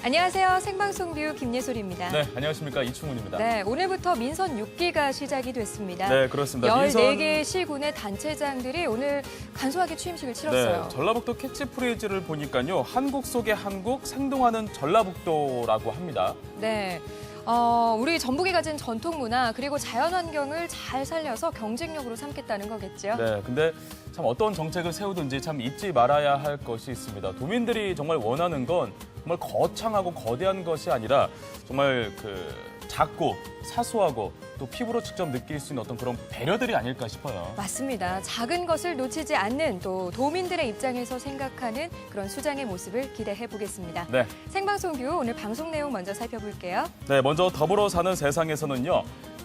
안녕하세요. 생방송 뷰 김예솔입니다. 네, 안녕하십니까. 이충훈입니다. 네, 오늘부터 민선 6기가 시작이 됐습니다. 네, 그렇습니다. 14개 시군의 단체장들이 오늘 간소하게 취임식을 치렀어요. 네, 전라북도 캐치프레이즈를 보니까요. 한국 속의 한국, 생동하는 전라북도라고 합니다. 네. 우리 전북이 가진 전통 문화 그리고 자연 환경을 잘 살려서 경쟁력으로 삼겠다는 거겠죠. 네, 근데 참 어떤 정책을 세우든지 참 잊지 말아야 할 것이 있습니다. 도민들이 정말 원하는 건 정말 거창하고 거대한 것이 아니라 정말 작고 사소하고 또 피부로 직접 느낄 수 있는 어떤 그런 배려들이 아닐까 싶어요. 맞습니다. 작은 것을 놓치지 않는 또 도민들의 입장에서 생각하는 그런 수장의 모습을 기대해 보겠습니다. 네. 생방송 뷰 오늘 방송 내용 먼저 살펴볼게요. 네, 먼저 더불어 사는 세상에서는요.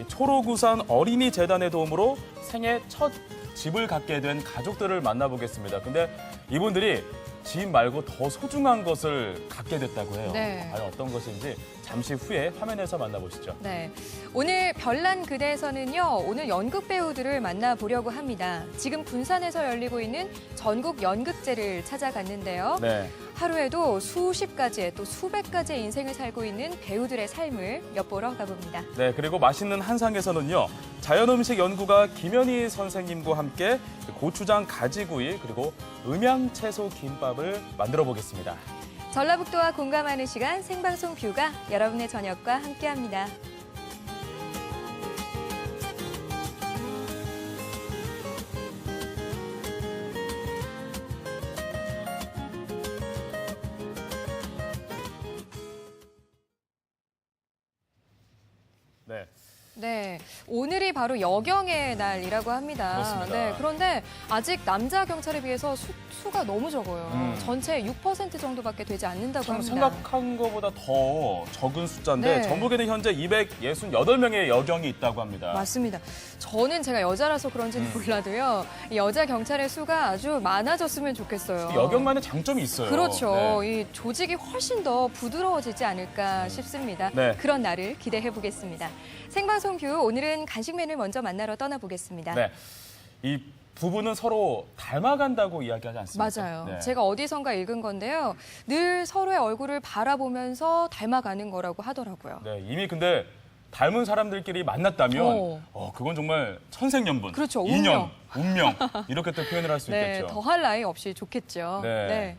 초록우산 어린이재단의 도움으로 생애 첫 집을 갖게 된 가족들을 만나보겠습니다. 근데 이분들이 집 말고 더 소중한 것을 갖게 됐다고 해요. 네. 과연 어떤 것인지 잠시 후에 화면에서 만나보시죠. 네, 오늘 별난 그대에서는요. 오늘 연극 배우들을 만나보려고 합니다. 지금 군산에서 열리고 있는 전국 연극제를 찾아갔는데요. 네. 하루에도 수십 가지의 또 수백 가지의 인생을 살고 있는 배우들의 삶을 엿보러 가봅니다. 네, 그리고 맛있는 한상에서는요. 자연음식 연구가 김현희 선생님과 함께 고추장 가지구이 그리고 음양채소 김밥을 만들어 보겠습니다. 전라북도와 공감하는 시간 생방송 뷰가 여러분의 저녁과 함께합니다. 네. 네, 오늘이 바로 여경의 날이라고 합니다. 그렇습니다. 네, 그런데 아직 남자 경찰에 비해서 수가 너무 적어요. 전체 6% 정도밖에 되지 않는다고 참 합니다. 생각한 것보다 더 적은 숫자인데 네. 전북에는 현재 268명의 여경이 있다고 합니다. 맞습니다. 저는 제가 여자라서 그런지는 몰라도요. 이 여자 경찰의 수가 아주 많아졌으면 좋겠어요. 여경만의 장점이 있어요. 그렇죠. 네. 이 조직이 훨씬 더 부드러워지지 않을까 싶습니다. 네. 그런 날을 기대해 보겠습니다. 생방송 뷰 오늘은 간식 메뉴 먼저 만나러 떠나보겠습니다. 네. 이 부부는 서로 닮아간다고 이야기하지 않습니까? 맞아요. 네. 제가 어디선가 읽은 건데요. 늘 서로의 얼굴을 바라보면서 닮아가는 거라고 하더라고요. 네, 이미 근데 닮은 사람들끼리 만났다면 그건 정말 천생연분, 그렇죠. 인연, 운명 이렇게 또 표현을 할 수 네, 있겠죠. 더할 나위 없이 좋겠죠. 네.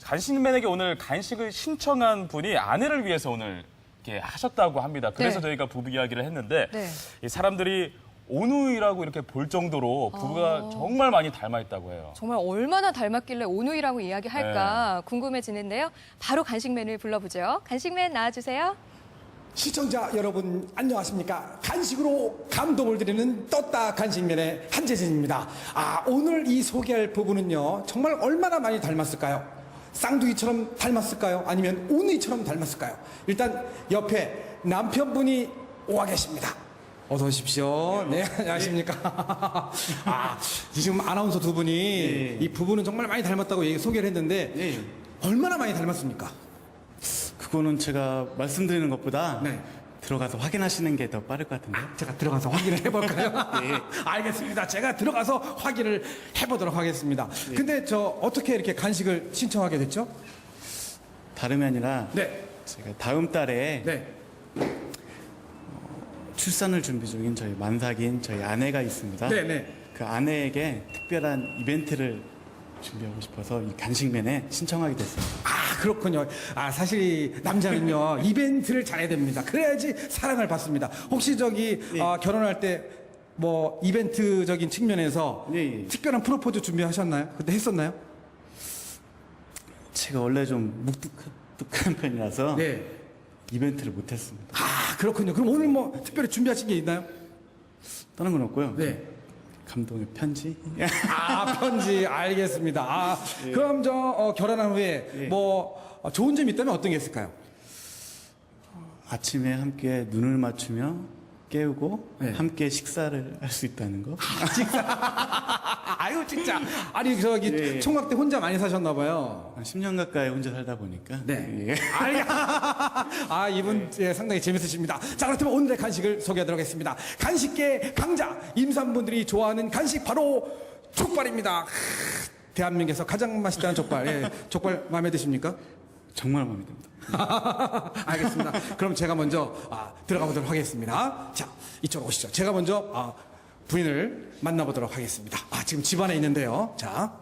간식맨에게 오늘 간식을 신청한 분이 아내를 위해서 오늘 이렇게 하셨다고 합니다. 그래서 네. 저희가 부부 이야기를 했는데 네. 이 사람들이 온누이라고 이렇게 볼 정도로 부부가 정말 많이 닮아 있다고 해요. 정말 얼마나 닮았길래 오누이라고 이야기할까 궁금해지는데요. 바로 간식맨을 불러보죠. 간식맨 나와주세요. 시청자 여러분 안녕하십니까. 간식으로 감동을 드리는 떴다 간식면의 한재진입니다. 오늘 이 소개할 부부는요 정말 얼마나 많이 닮았을까요? 쌍둥이처럼 닮았을까요? 아니면 오누이처럼 닮았을까요? 일단 옆에 남편분이 와 계십니다. 어서 오십시오. 네, 안녕하십니까. 지금 아나운서 두 분이 이 부부는 정말 많이 닮았다고 소개를 했는데 얼마나 많이 닮았습니까? 그거는 제가 말씀드리는 것보다 네. 들어가서 확인하시는 게 더 빠를 것 같은데요. 제가 들어가서 확인을 해볼까요? 네. 알겠습니다. 제가 들어가서 확인을 해보도록 하겠습니다. 근데 어떻게 이렇게 간식을 신청하게 됐죠? 다름이 아니라 네. 제가 다음 달에 네. 출산을 준비 중인 저희 만삭인 저희 아내가 있습니다. 네네. 그 아내에게 특별한 이벤트를 준비하고 싶어서 이 간식맨에 신청하게 됐습니다. 그렇군요. 사실 남자는요, 이벤트를 잘해야 됩니다. 그래야지 사랑을 받습니다. 혹시 결혼할 때 뭐 이벤트적인 측면에서 예. 특별한 프로포즈 준비하셨나요? 그때 했었나요? 제가 원래 좀 묵뚝한 편이라서 네. 이벤트를 못했습니다. 그렇군요. 그럼 오늘 뭐 특별히 준비하신 게 있나요? 다른 건 없고요. 네. 감동의 편지. 편지 알겠습니다. 그럼 결혼한 후에 뭐 좋은 점이 있다면 어떤 게 있을까요? 아침에 함께 눈을 맞추며 깨우고 네. 함께 식사를 할 수 있다는 거. 아유 진짜. 아니 예. 총각 때 혼자 많이 사셨나 봐요. 한 10년 가까이 혼자 살다 보니까. 네. 예. 이분 상당히 재밌으십니다. 자, 그렇다면 오늘의 간식을 소개하도록 하겠습니다. 간식계 강자, 임산부들이 좋아하는 간식 바로 족발입니다. 대한민국에서 가장 맛있다는 족발. 족발 마음에 드십니까? 정말 마음에 듭니다. 알겠습니다. 그럼 제가 먼저 들어가 보도록 하겠습니다. 자, 이쪽으로 오시죠. 제가 먼저 부인을 만나보도록 하겠습니다. 지금 집 안에 있는데요. 자.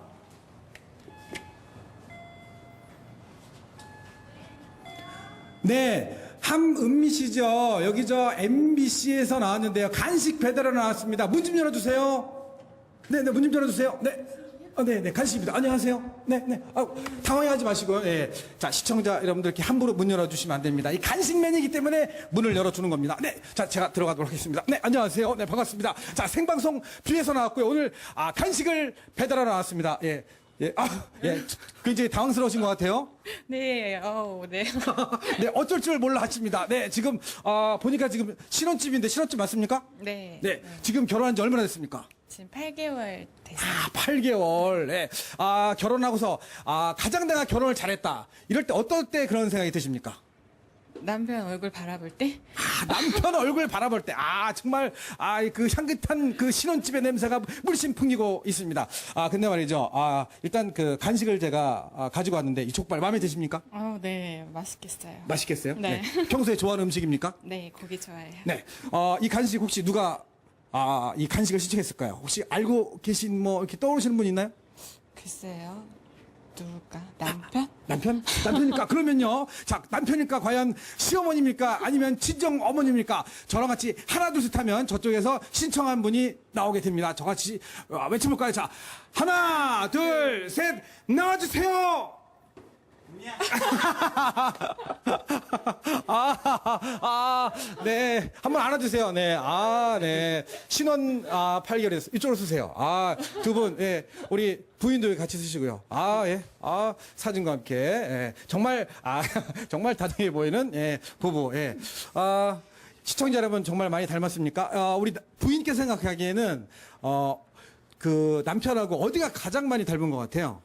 네. 함은미 씨죠. 여기 저 MBC에서 나왔는데요. 간식 배달하러 나왔습니다. 문 좀 열어주세요. 네, 문 좀 열어주세요. 네. 네, 간식입니다. 안녕하세요. 네. 당황하지 마시고요. 예. 자, 시청자 여러분들 이렇게 함부로 문 열어주시면 안 됩니다. 이 간식맨이기 때문에 문을 열어주는 겁니다. 네. 자, 제가 들어가도록 하겠습니다. 네, 안녕하세요. 네, 반갑습니다. 자, 생방송 뷰에서 나왔고요. 오늘, 간식을 배달하러 나왔습니다. 예. 굉장히 당황스러우신 것 같아요. 네, 네. 네, 어쩔 줄 몰라 하십니다. 네, 지금, 보니까 지금 신혼집인데 신혼집 맞습니까? 네. 네. 지금 결혼한 지 얼마나 됐습니까? 지금 8개월 됐어요. 8개월. 네. 결혼하고서, 가장 내가 결혼을 잘했다. 이럴 때 어떨 때 그런 생각이 드십니까? 남편 얼굴 바라볼 때? 남편 얼굴 바라볼 때, 정말, 그 향긋한 그 신혼집의 냄새가 물씬 풍기고 있습니다. 근데 말이죠. 일단 그 간식을 제가 가지고 왔는데 이 족발 마음에 드십니까? 네, 맛있겠어요. 맛있겠어요? 네. 평소에 좋아하는 음식입니까? 네, 고기 좋아해요. 네. 이 간식 혹시 누가, 이 간식을 신청했을까요? 혹시 알고 계신 이렇게 떠오르시는 분 있나요? 글쎄요. 누굴까? 남편? 남편입니까? 그러면요. 자, 남편일까? 과연 시어머니입니까? 아니면 친정 어머니입니까? 저랑 같이 하나, 둘, 셋 하면 저쪽에서 신청한 분이 나오게 됩니다. 저같이 외쳐볼까요? 자, 하나, 둘, 셋, 나와주세요! 네. 한번 안아주세요. 네. 네. 신혼, 8개월에서 이쪽으로 쓰세요. 두 분, 예. 우리 부인도 같이 쓰시고요. 예. 사진과 함께, 예. 정말, 정말 다정해 보이는, 예. 부부, 예. 시청자 여러분 정말 많이 닮았습니까? 우리 부인께서 생각하기에는, 그 남편하고 어디가 가장 많이 닮은 것 같아요?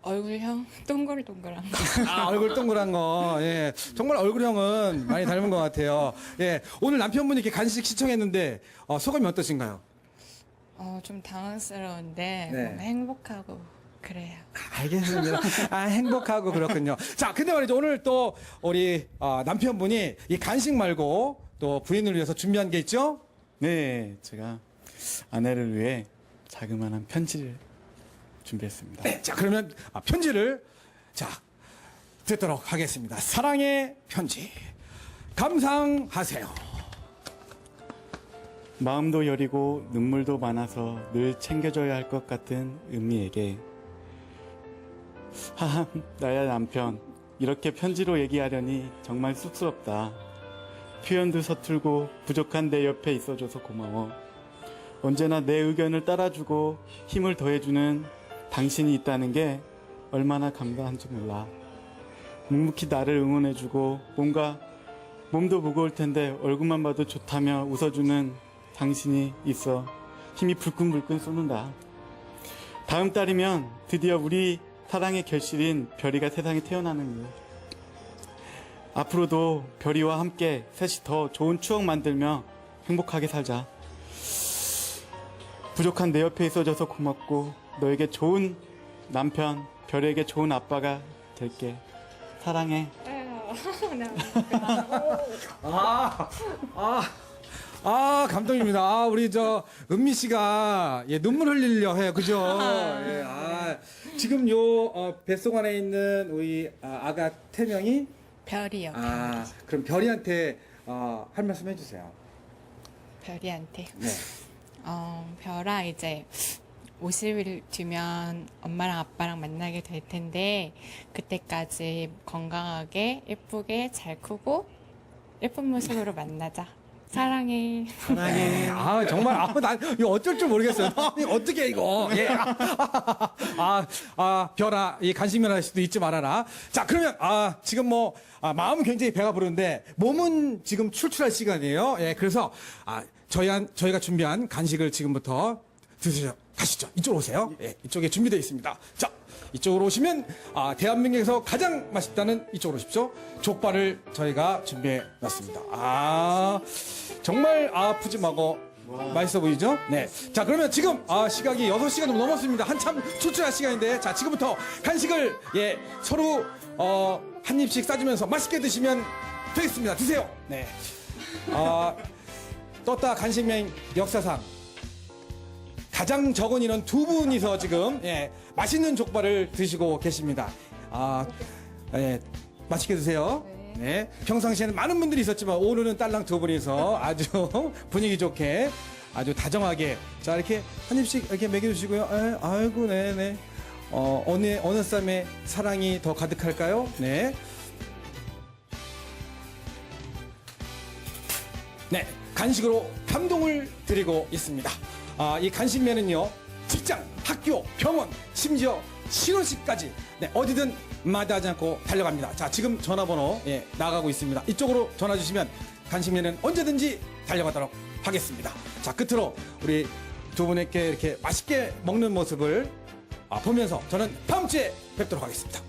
얼굴형 동글동글한 거. 얼굴 동그란 거. 예. 정말 얼굴형은 많이 닮은 것 같아요. 예. 오늘 남편분이 이렇게 간식 시청했는데, 소감이 어떠신가요? 좀 당황스러운데 네. 뭔가 행복하고 그래요. 알겠습니다. 행복하고 그렇군요. 자, 근데 말이죠. 오늘 또 우리 남편분이 이 간식 말고 또 부인을 위해서 준비한 게 있죠? 네, 제가 아내를 위해 자그마한 편지를 준비했습니다. 네. 자, 그러면 편지를 듣도록 하겠습니다. 사랑의 편지. 감상하세요. 마음도 여리고 눈물도 많아서 늘 챙겨줘야 할 것 같은 은미에게 하하, 나야 남편. 이렇게 편지로 얘기하려니 정말 쑥스럽다. 표현도 서툴고 부족한 내 옆에 있어줘서 고마워. 언제나 내 의견을 따라주고 힘을 더해주는 당신이 있다는 게 얼마나 감사한지 몰라. 묵묵히 나를 응원해주고 몸도 무거울 텐데 얼굴만 봐도 좋다며 웃어주는 당신이 있어 힘이 불끈불끈 솟는다. 다음 달이면 드디어 우리 사랑의 결실인 별이가 세상에 태어나는 일. 앞으로도 별이와 함께 셋이 더 좋은 추억 만들며 행복하게 살자. 부족한 내 옆에 있어줘서 고맙고 너에게 좋은 남편, 별에게 좋은 아빠가 될게. 사랑해. 감동입니다. 우리 은미 씨가 눈물 흘리려 해요. 그죠? 예, 지금 뱃속 안에 있는 우리 아가 태명이 별이요. 그럼 별이한테 할 말씀 해주세요. 별이한테. 네. 별아, 이제 50일 뒤면 엄마랑 아빠랑 만나게 될 텐데 그때까지 건강하게 예쁘게 잘 크고 예쁜 모습으로 만나자. 사랑해. 사랑해. 정말, 난 이거 어쩔 줄 모르겠어요. 어떻게 이거. 예. 별아, 이 간식면 아저씨도 잊지 말아라. 자, 그러면, 지금 마음은 굉장히 배가 부른데, 몸은 지금 출출할 시간이에요. 예, 그래서, 저희가 준비한 간식을 지금부터 가시죠. 이쪽으로 오세요. 예, 이쪽에 준비되어 있습니다. 자, 이쪽으로 오시면 대한민국에서 가장 맛있다는 이쪽으로 오십시오. 족발을 저희가 준비해 놨습니다. 정말 푸짐하고 맛있어 보이죠? 네. 자, 그러면 지금 시각이 6시가 좀 넘었습니다. 한참 출출할 시간인데, 자, 지금부터 간식을 서로 한 입씩 싸주면서 맛있게 드시면 되겠습니다. 드세요. 네. 떴다 간식여행 역사상 가장 적은 인원 2분이서 지금 맛있는 족발을 드시고 계십니다. 맛있게 드세요. 네. 평상시에는 많은 분들이 있었지만 오늘은 딸랑 2분이서 아주 분위기 좋게 아주 다정하게 자 이렇게 한 입씩 이렇게 먹여주시고요. 아이고 네네. 어느 쌈에 사랑이 더 가득할까요? 네. 네. 간식으로 감동을 드리고 있습니다. 이 간식면은요, 직장, 학교, 병원, 심지어 신혼식까지 어디든 마다하지 않고 달려갑니다. 자, 지금 전화번호 나가고 있습니다. 이쪽으로 전화 주시면 간식면은 언제든지 달려가도록 하겠습니다. 자, 끝으로 우리 두 분에게 이렇게 맛있게 먹는 모습을 보면서 저는 다음 주에 뵙도록 하겠습니다.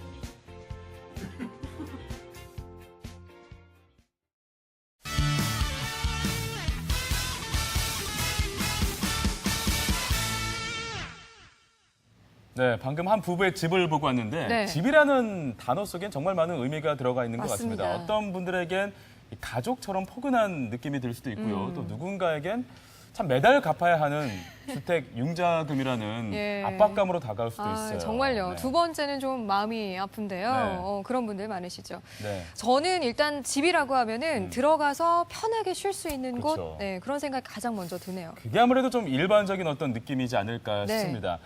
네, 방금 한 부부의 집을 보고 왔는데 네. 집이라는 단어 속엔 정말 많은 의미가 들어가 있는 것 맞습니다. 같습니다. 어떤 분들에겐 이 가족처럼 포근한 느낌이 들 수도 있고요. 또 누군가에겐 참 매달 갚아야 하는 주택 융자금이라는 예. 압박감으로 다가올 수도 있어요. 정말요. 네. 두 번째는 좀 마음이 아픈데요. 네. 그런 분들 많으시죠. 네. 저는 일단 집이라고 하면은 들어가서 편하게 쉴 수 있는 그렇죠. 곳, 그런 생각이 가장 먼저 드네요. 그게 아무래도 좀 일반적인 어떤 느낌이지 않을까 네. 싶습니다.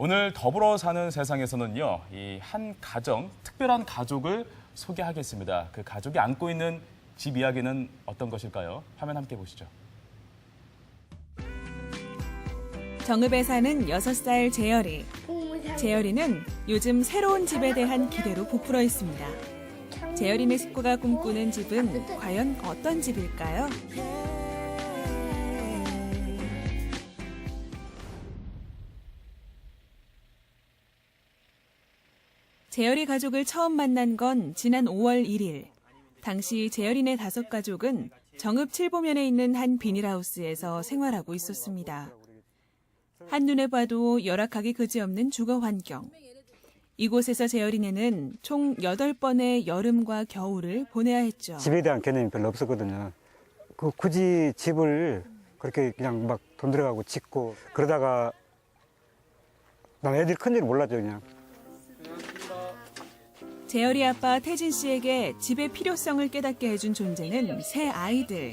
오늘 더불어 사는 세상에서는요, 이 한 가정, 특별한 가족을 소개하겠습니다. 그 가족이 안고 있는 집 이야기는 어떤 것일까요? 화면 함께 보시죠. 정읍에 사는 6살 재열이. 재열이는 요즘 새로운 집에 대한 기대로 부풀어 있습니다. 재열이네 식구가 꿈꾸는 집은 과연 어떤 집일까요? 재열이 가족을 처음 만난 건 지난 5월 1일. 당시 재열이네 5가족은 정읍 칠보면에 있는 한 비닐하우스에서 생활하고 있었습니다. 한눈에 봐도 열악하기 그지없는 주거 환경. 이곳에서 재열이네는 총 8번의 여름과 겨울을 보내야 했죠. 집에 대한 개념이 별로 없었거든요. 굳이 집을 그렇게 그냥 막 돈 들어가고 짓고 그러다가 난 애들이 큰지를 몰랐죠, 그냥. 재열이 아빠 태진 씨에게 집의 필요성을 깨닫게 해준 존재는 새 아이들.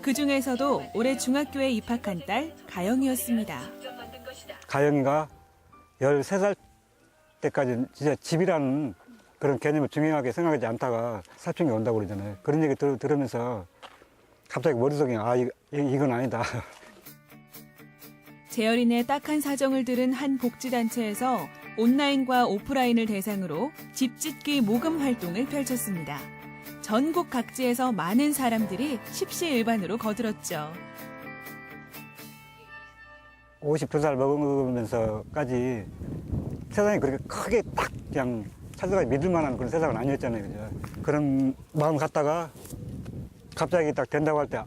그 중에서도 올해 중학교에 입학한 딸 가영이었습니다. 가영이가 13살 때까지 진짜 집이라는 그런 개념을 중요하게 생각하지 않다가 사춘기 온다고 그러잖아요. 그런 얘기 들으면서 갑자기 머릿속에 이건 아니다. 재열이네 딱한 사정을 들은 한 복지단체에서 온라인과 오프라인을 대상으로 집짓기 모금 활동을 펼쳤습니다. 전국 각지에서 많은 사람들이 십시일반으로 거들었죠. 52살 먹으면서까지 세상이 그렇게 크게 딱 그냥 살다가 믿을 만한 그런 세상은 아니었잖아요. 그죠? 그런 마음 갖다가 갑자기 딱 된다고 할 때,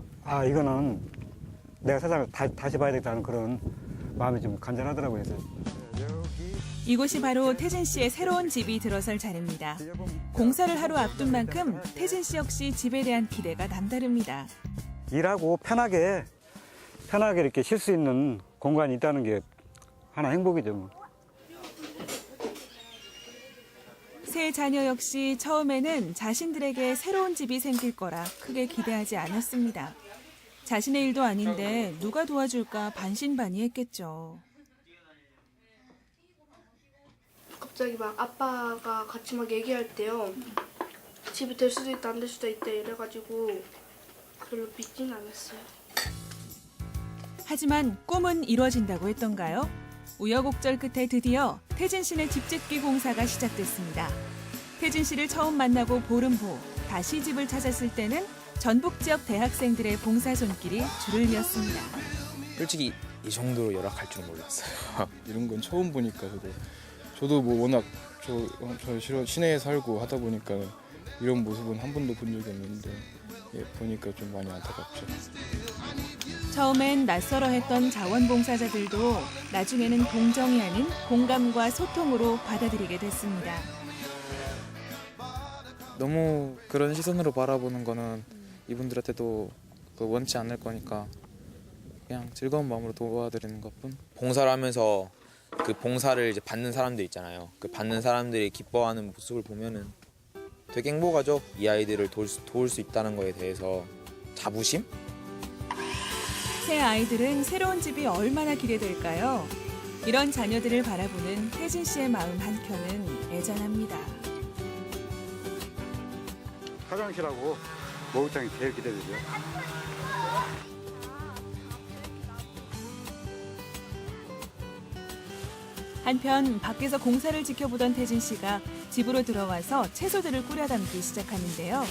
이거는 내가 세상을 다시 봐야 되겠다는 그런 마음이 좀 간절하더라고요. 이곳이 바로 태진 씨의 새로운 집이 들어설 자리입니다. 공사를 하루 앞둔 만큼 태진 씨 역시 집에 대한 기대가 남다릅니다. 일하고 편하게 이렇게 쉴 수 있는 공간이 있다는 게 하나 행복이죠. 뭐. 세 자녀 역시 처음에는 자신들에게 새로운 집이 생길 거라 크게 기대하지 않았습니다. 자신의 일도 아닌데 누가 도와줄까 반신반의했겠죠. 갑자기 막 아빠가 같이 막 얘기할 때요. 집이 될 수도 있다 안 될 수도 있다 이래가지고 별로 믿진 않았어요. 하지만 꿈은 이루어진다고 했던가요? 우여곡절 끝에 드디어 태진 씨네 집짓기 공사가 시작됐습니다. 태진 씨를 처음 만나고 보름 후 다시 집을 찾았을 때는 전북 지역 대학생들의 봉사 손길이 줄을 이었습니다. 솔직히 이 정도로 열악할 줄은 몰랐어요. 이런 건 처음 보니까 저도 뭐 워낙 저 시내에 살고 하다 보니까 이런 모습은 한 번도 본 적이 없는데 보니까 좀 많이 안타깝죠. 처음엔 낯설어했던 자원봉사자들도 나중에는 동정이 아닌 공감과 소통으로 받아들이게 됐습니다. 너무 그런 시선으로 바라보는 거는 이분들한테도 원치 않을 거니까 그냥 즐거운 마음으로 도와드리는 것뿐. 봉사를 하면서 그 봉사를 이제 받는 사람들 있잖아요. 그 받는 사람들이 기뻐하는 모습을 보면은 되게 행복하죠. 이 아이들을 도울 수 있다는 거에 대해서 자부심? 새 아이들은 새로운 집이 얼마나 기대될까요? 이런 자녀들을 바라보는 태진 씨의 마음 한켠은 애잔합니다. 화장실하고 목욕탕이 제일 기대되죠. 한편 밖에서 공사를 지켜보던 태진 씨가 집으로 들어와서 채소들을 꾸려 담기 시작하는데요.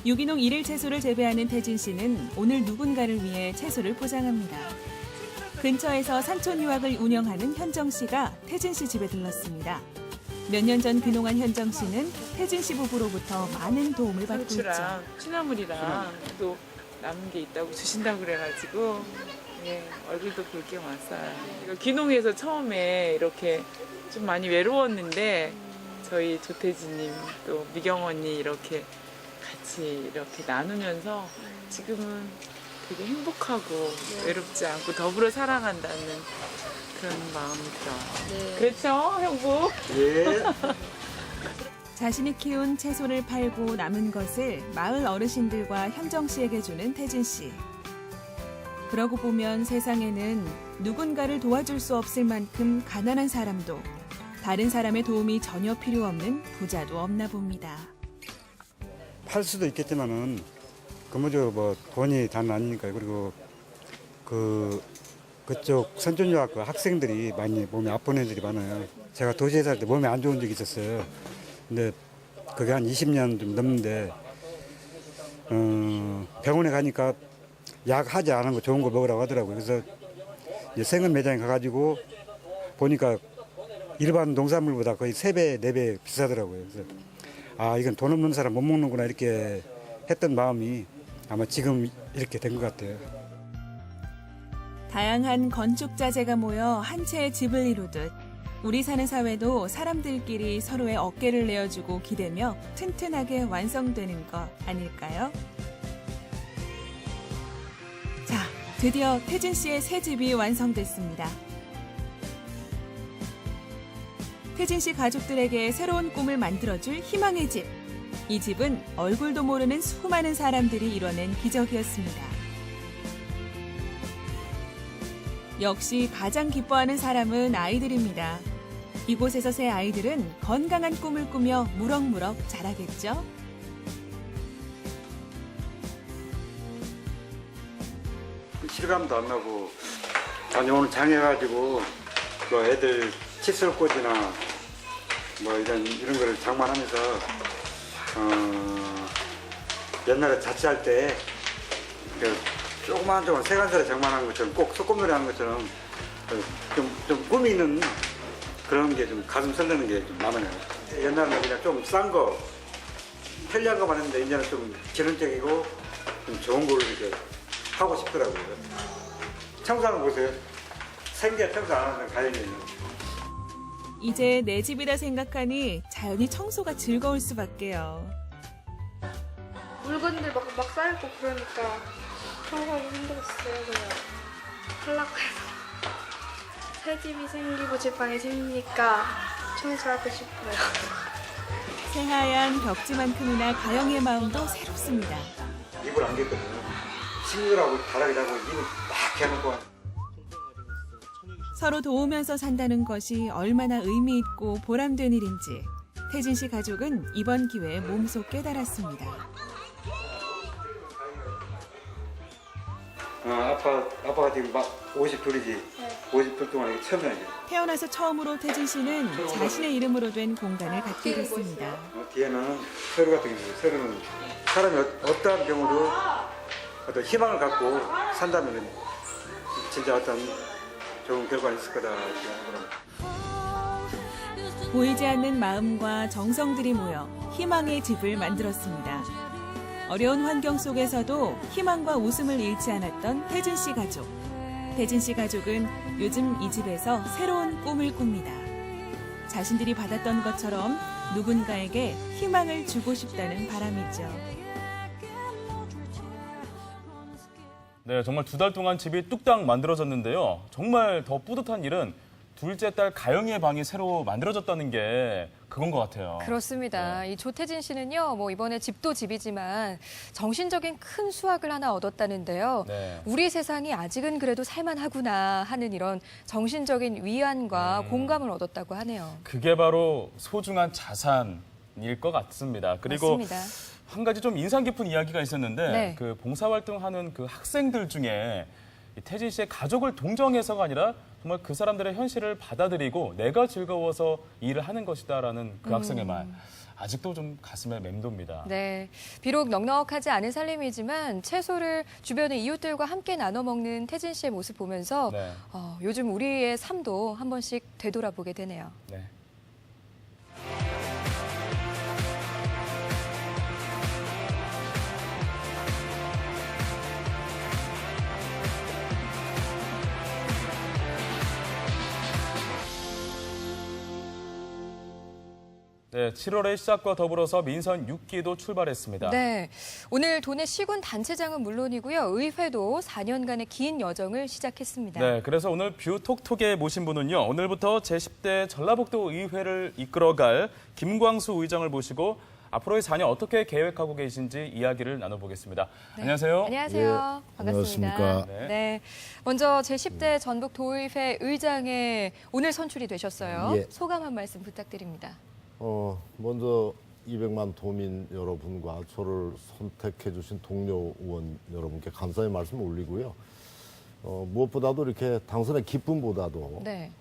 유기농 일일 채소를 재배하는 태진 씨는 오늘 누군가를 위해 채소를 포장합니다. 근처에서 산촌 유학을 운영하는 현정 씨가 태진 씨 집에 들렀습니다. 몇 년 전 귀농한 현정 씨는 태진 씨 부부로부터 많은 도움을 받고 있죠. 취나물이랑 또 남은 게 있다고 주신다고 그래가지고 예, 얼굴도 붉게 왔어요. 귀농해서 처음에 이렇게 좀 많이 외로웠는데 저희 조태진님 또 미경 언니 이렇게 같이 이렇게 나누면서 지금은 되게 행복하고 외롭지 않고 더불어 살아간다는 그런 마음이 들어요. 그렇죠, 형부? 예. 자신이 키운 채소를 팔고 남은 것을 마을 어르신들과 현정 씨에게 주는 태진 씨. 그러고 보면 세상에는 누군가를 도와줄 수 없을 만큼 가난한 사람도 다른 사람의 도움이 전혀 필요 없는 부자도 없나 봅니다. 팔 수도 있겠지만은 그모저 뭐 돈이 단 아니니까요. 그리고 그쪽 선전유학 그 학생들이 많이 몸이 아픈 애들이 많아요. 제가 도시에 살 때 몸이 안 좋은 적이 있었어요. 근데 그게 한 20년 좀 넘는데 병원에 가니까 약 하지 않은 거 좋은 거 먹으라고 하더라고요. 그래서 이제 생은 매장에 가가지고 보니까 일반 농산물보다 거의 3배, 4배 비싸더라고요. 그래서 아, 이건 돈 없는 사람 못 먹는구나 이렇게 했던 마음이 아마 지금 이렇게 된 것 같아요. 다양한 건축 자재가 모여 한 채의 집을 이루듯 우리 사는 사회도 사람들끼리 서로의 어깨를 내어주고 기대며 튼튼하게 완성되는 것 아닐까요? 자, 드디어 태진 씨의 새 집이 완성됐습니다. 태진 씨 가족들에게 새로운 꿈을 만들어줄 희망의 집. 이 집은 얼굴도 모르는 수많은 사람들이 이뤄낸 기적이었습니다. 역시 가장 기뻐하는 사람은 아이들입니다. 이곳에서 새 아이들은 건강한 꿈을 꾸며 무럭무럭 자라겠죠? 실감도 안 나고 아니 오늘 장해가지고 뭐 애들 칫솔꽂이나 뭐 이런 거를 장만하면서 옛날에 자취할 때 조그만 세간살에 장만하는 것처럼 꼭 소꿉놀이 하는 것처럼 좀 꿈이 있는 그런 게 좀 가슴 설레는 게 좀 많아요. 옛날에는 그냥 좀 싼 거 편리한 거만 했는데 이제는 좀 기능적이고 좀 좋은 걸로 이렇게 하고 싶더라고요. 청소하는 거 보세요. 생계 청소 안 하는 가연이에요. 이제 내 집이다 생각하니 자연히 청소가 즐거울 수밖에요. 물건들 막 쌓이고 그러니까 청소하기 힘들었어요. 그냥 하려고 해서. 새 집이 생기고 제방이 생기니까 청소하고 싶어요. 새하얀 벽지만큼이나 가영의 마음도 새롭습니다. 입을 안 겠거든요. 친구들하고 바닥에 자고 입을 막 개놓고. 서로 도우면서 산다는 것이 얼마나 의미 있고 보람된 일인지 태진 씨 가족은 이번 기회에 몸소 깨달았습니다. 아빠가 지금 막 52이지. 네. 52 동안 이게 처음이야 이제. 태어나서 처음으로 태진 씨는 자신의 이름으로 된 공간을 갖게 됐습니다. 뒤에는 서류 같은 게 있어요. 서류는 사람이 어떠한 경우도 어떤 희망을 갖고 산다면 진짜 어떤 좋은 결과가 있을 거다. 보이지 않는 마음과 정성들이 모여 희망의 집을 만들었습니다. 어려운 환경 속에서도 희망과 웃음을 잃지 않았던 태진 씨 가족. 태진 씨 가족은 요즘 이 집에서 새로운 꿈을 꿉니다. 자신들이 받았던 것처럼 누군가에게 희망을 주고 싶다는 바람이죠. 네, 정말 2달 동안 집이 뚝딱 만들어졌는데요. 정말 더 뿌듯한 일은 둘째 딸 가영이의 방이 새로 만들어졌다는 게 그건 것 같아요. 그렇습니다. 이 조태진 씨는요, 뭐 이번에 집도 집이지만 정신적인 큰 수확을 하나 얻었다는데요. 네. 우리 세상이 아직은 그래도 살만하구나 하는 이런 정신적인 위안과 공감을 얻었다고 하네요. 그게 바로 소중한 자산일 것 같습니다. 그리고 맞습니다. 한 가지 좀 인상 깊은 이야기가 있었는데 네. 그 봉사활동하는 그 학생들 중에 이 태진 씨의 가족을 동정해서가 아니라 정말 그 사람들의 현실을 받아들이고 내가 즐거워서 일을 하는 것이다라는 그 학생의 말. 아직도 좀 가슴에 맴돕니다. 네, 비록 넉넉하지 않은 살림이지만 채소를 주변의 이웃들과 함께 나눠 먹는 태진 씨의 모습 보면서 네. 요즘 우리의 삶도 한 번씩 되돌아보게 되네요. 네. 네, 7월의 시작과 더불어서 민선 6기도 출발했습니다. 네, 오늘 도내 시군 단체장은 물론이고요. 의회도 4년간의 긴 여정을 시작했습니다. 네, 그래서 오늘 뷰 톡톡에 모신 분은요. 오늘부터 제10대 전라북도 의회를 이끌어갈 김광수 의장을 모시고 앞으로의 4년 어떻게 계획하고 계신지 이야기를 나눠보겠습니다. 네. 안녕하세요. 안녕하세요. 반갑습니다. 안녕하십니까. 네. 먼저 제10대 전북도의회 의장에 오늘 선출이 되셨어요. 예. 소감 한 말씀 부탁드립니다. 먼저 200만 도민 여러분과 저를 선택해 주신 동료 의원 여러분께 감사의 말씀 올리고요. 무엇보다도 이렇게 당선의 기쁨보다도 네.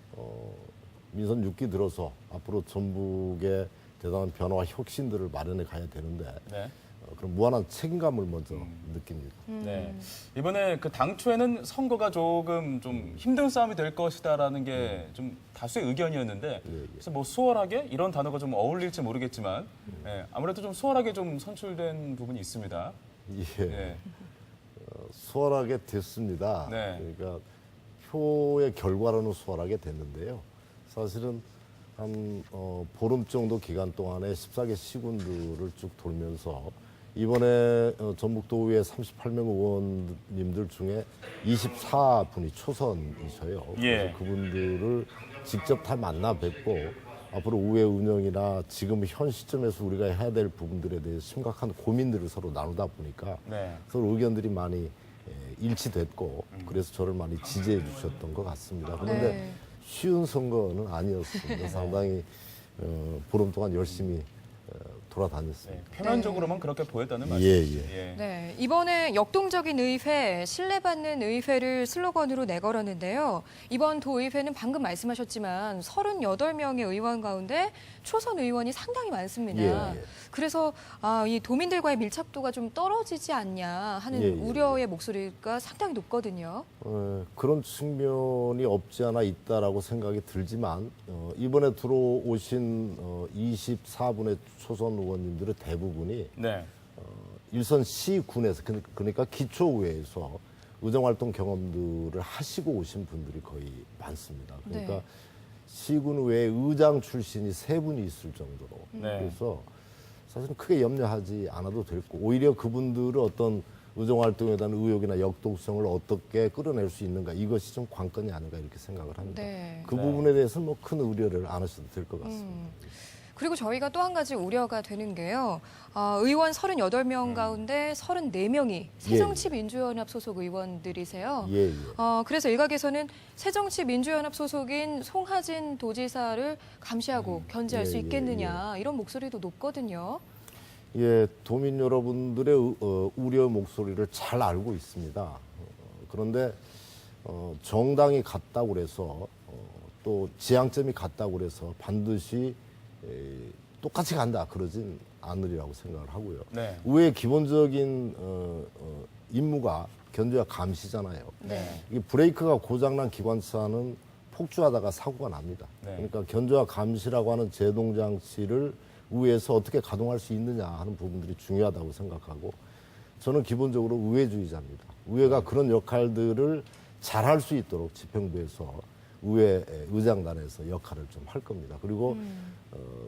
민선 6기 들어서 앞으로 전북의 대단한 변화와 혁신들을 마련해 가야 되는데 네. 그런 무한한 책임감을 먼저 느낍니다. 네. 이번에 그 당초에는 선거가 조금 좀 힘든 싸움이 될 것이다라는 게 좀 다수의 의견이었는데 그래서 뭐 수월하게 이런 단어가 좀 어울릴지 모르겠지만 아무래도 좀 수월하게 좀 선출된 부분이 있습니다. 예. 네. 수월하게 됐습니다. 네. 그러니까 표의 결과로는 수월하게 됐는데요. 사실은 한 보름 정도 기간 동안에 14개 시군들을 쭉 돌면서 이번에 전북도의회 38명 의원님들 중에 24분이 초선이셔요. 예. 그래서 그분들을 직접 다 만나 뵙고 앞으로 의회 운영이나 지금 현 시점에서 우리가 해야 될 부분들에 대해 심각한 고민들을 서로 나누다 보니까 네. 서로 의견들이 많이 일치됐고 그래서 저를 많이 지지해 주셨던 것 같습니다. 그런데 네. 쉬운 선거는 아니었습니다. 상당히 보름 동안 열심히 돌아다녔습니다. 네. 표면적으로만 그렇게 보였다는 말씀. 예. 네, 이번에 역동적인 의회, 신뢰받는 의회를 슬로건으로 내걸었는데요. 이번 도의회는 방금 말씀하셨지만 38명의 의원 가운데 초선 의원이 상당히 많습니다. 예. 그래서 이 도민들과의 밀착도가 좀 떨어지지 않냐 하는 우려의 목소리가 상당히 높거든요. 그런 측면이 없지 않아 있다라고 생각이 들지만 이번에 들어오신 24분의 초선 의원님들의 대부분이 네. 일선 시군에서 그러니까 기초의회에서 의정활동 경험들을 하시고 오신 분들이 거의 많습니다. 그러니까 네. 시군 외에 의장 출신이 3분이 있을 정도로 네. 그래서 사실은 크게 염려하지 않아도 될 거고 오히려 그분들을 어떤 의정활동에 대한 의욕이나 역동성을 어떻게 끌어낼 수 있는가 이것이 좀 관건이 아닌가 이렇게 생각을 합니다. 네. 그 부분에 대해서는 뭐 큰 우려를 안 하셔도 될 것 같습니다. 그리고 저희가 또 한 가지 우려가 되는 게요. 의원 38명 가운데 34명이 새정치민주연합 소속 의원들이세요. 예. 그래서 일각에서는 새정치민주연합 소속인 송하진 도지사를 감시하고 견제할 수 있겠느냐 이런 목소리도 높거든요. 예, 도민 여러분들의 우려 목소리를 잘 알고 있습니다. 그런데 정당이 같다고 그래서 또 지향점이 같다고 그래서 반드시 똑같이 간다 그러진 않으리라고 생각을 하고요. 네. 의회의 기본적인 임무가 견제와 감시잖아요. 네. 이 브레이크가 고장난 기관차는 폭주하다가 사고가 납니다. 네. 그러니까 견제와 감시라고 하는 제동 장치를 의회에서 어떻게 가동할 수 있느냐 하는 부분들이 중요하다고 생각하고 저는 기본적으로 의회주의자입니다. 의회가 그런 역할들을 잘할 수 있도록 집행부에서 의회 의장단에서 역할을 좀 할 겁니다. 그리고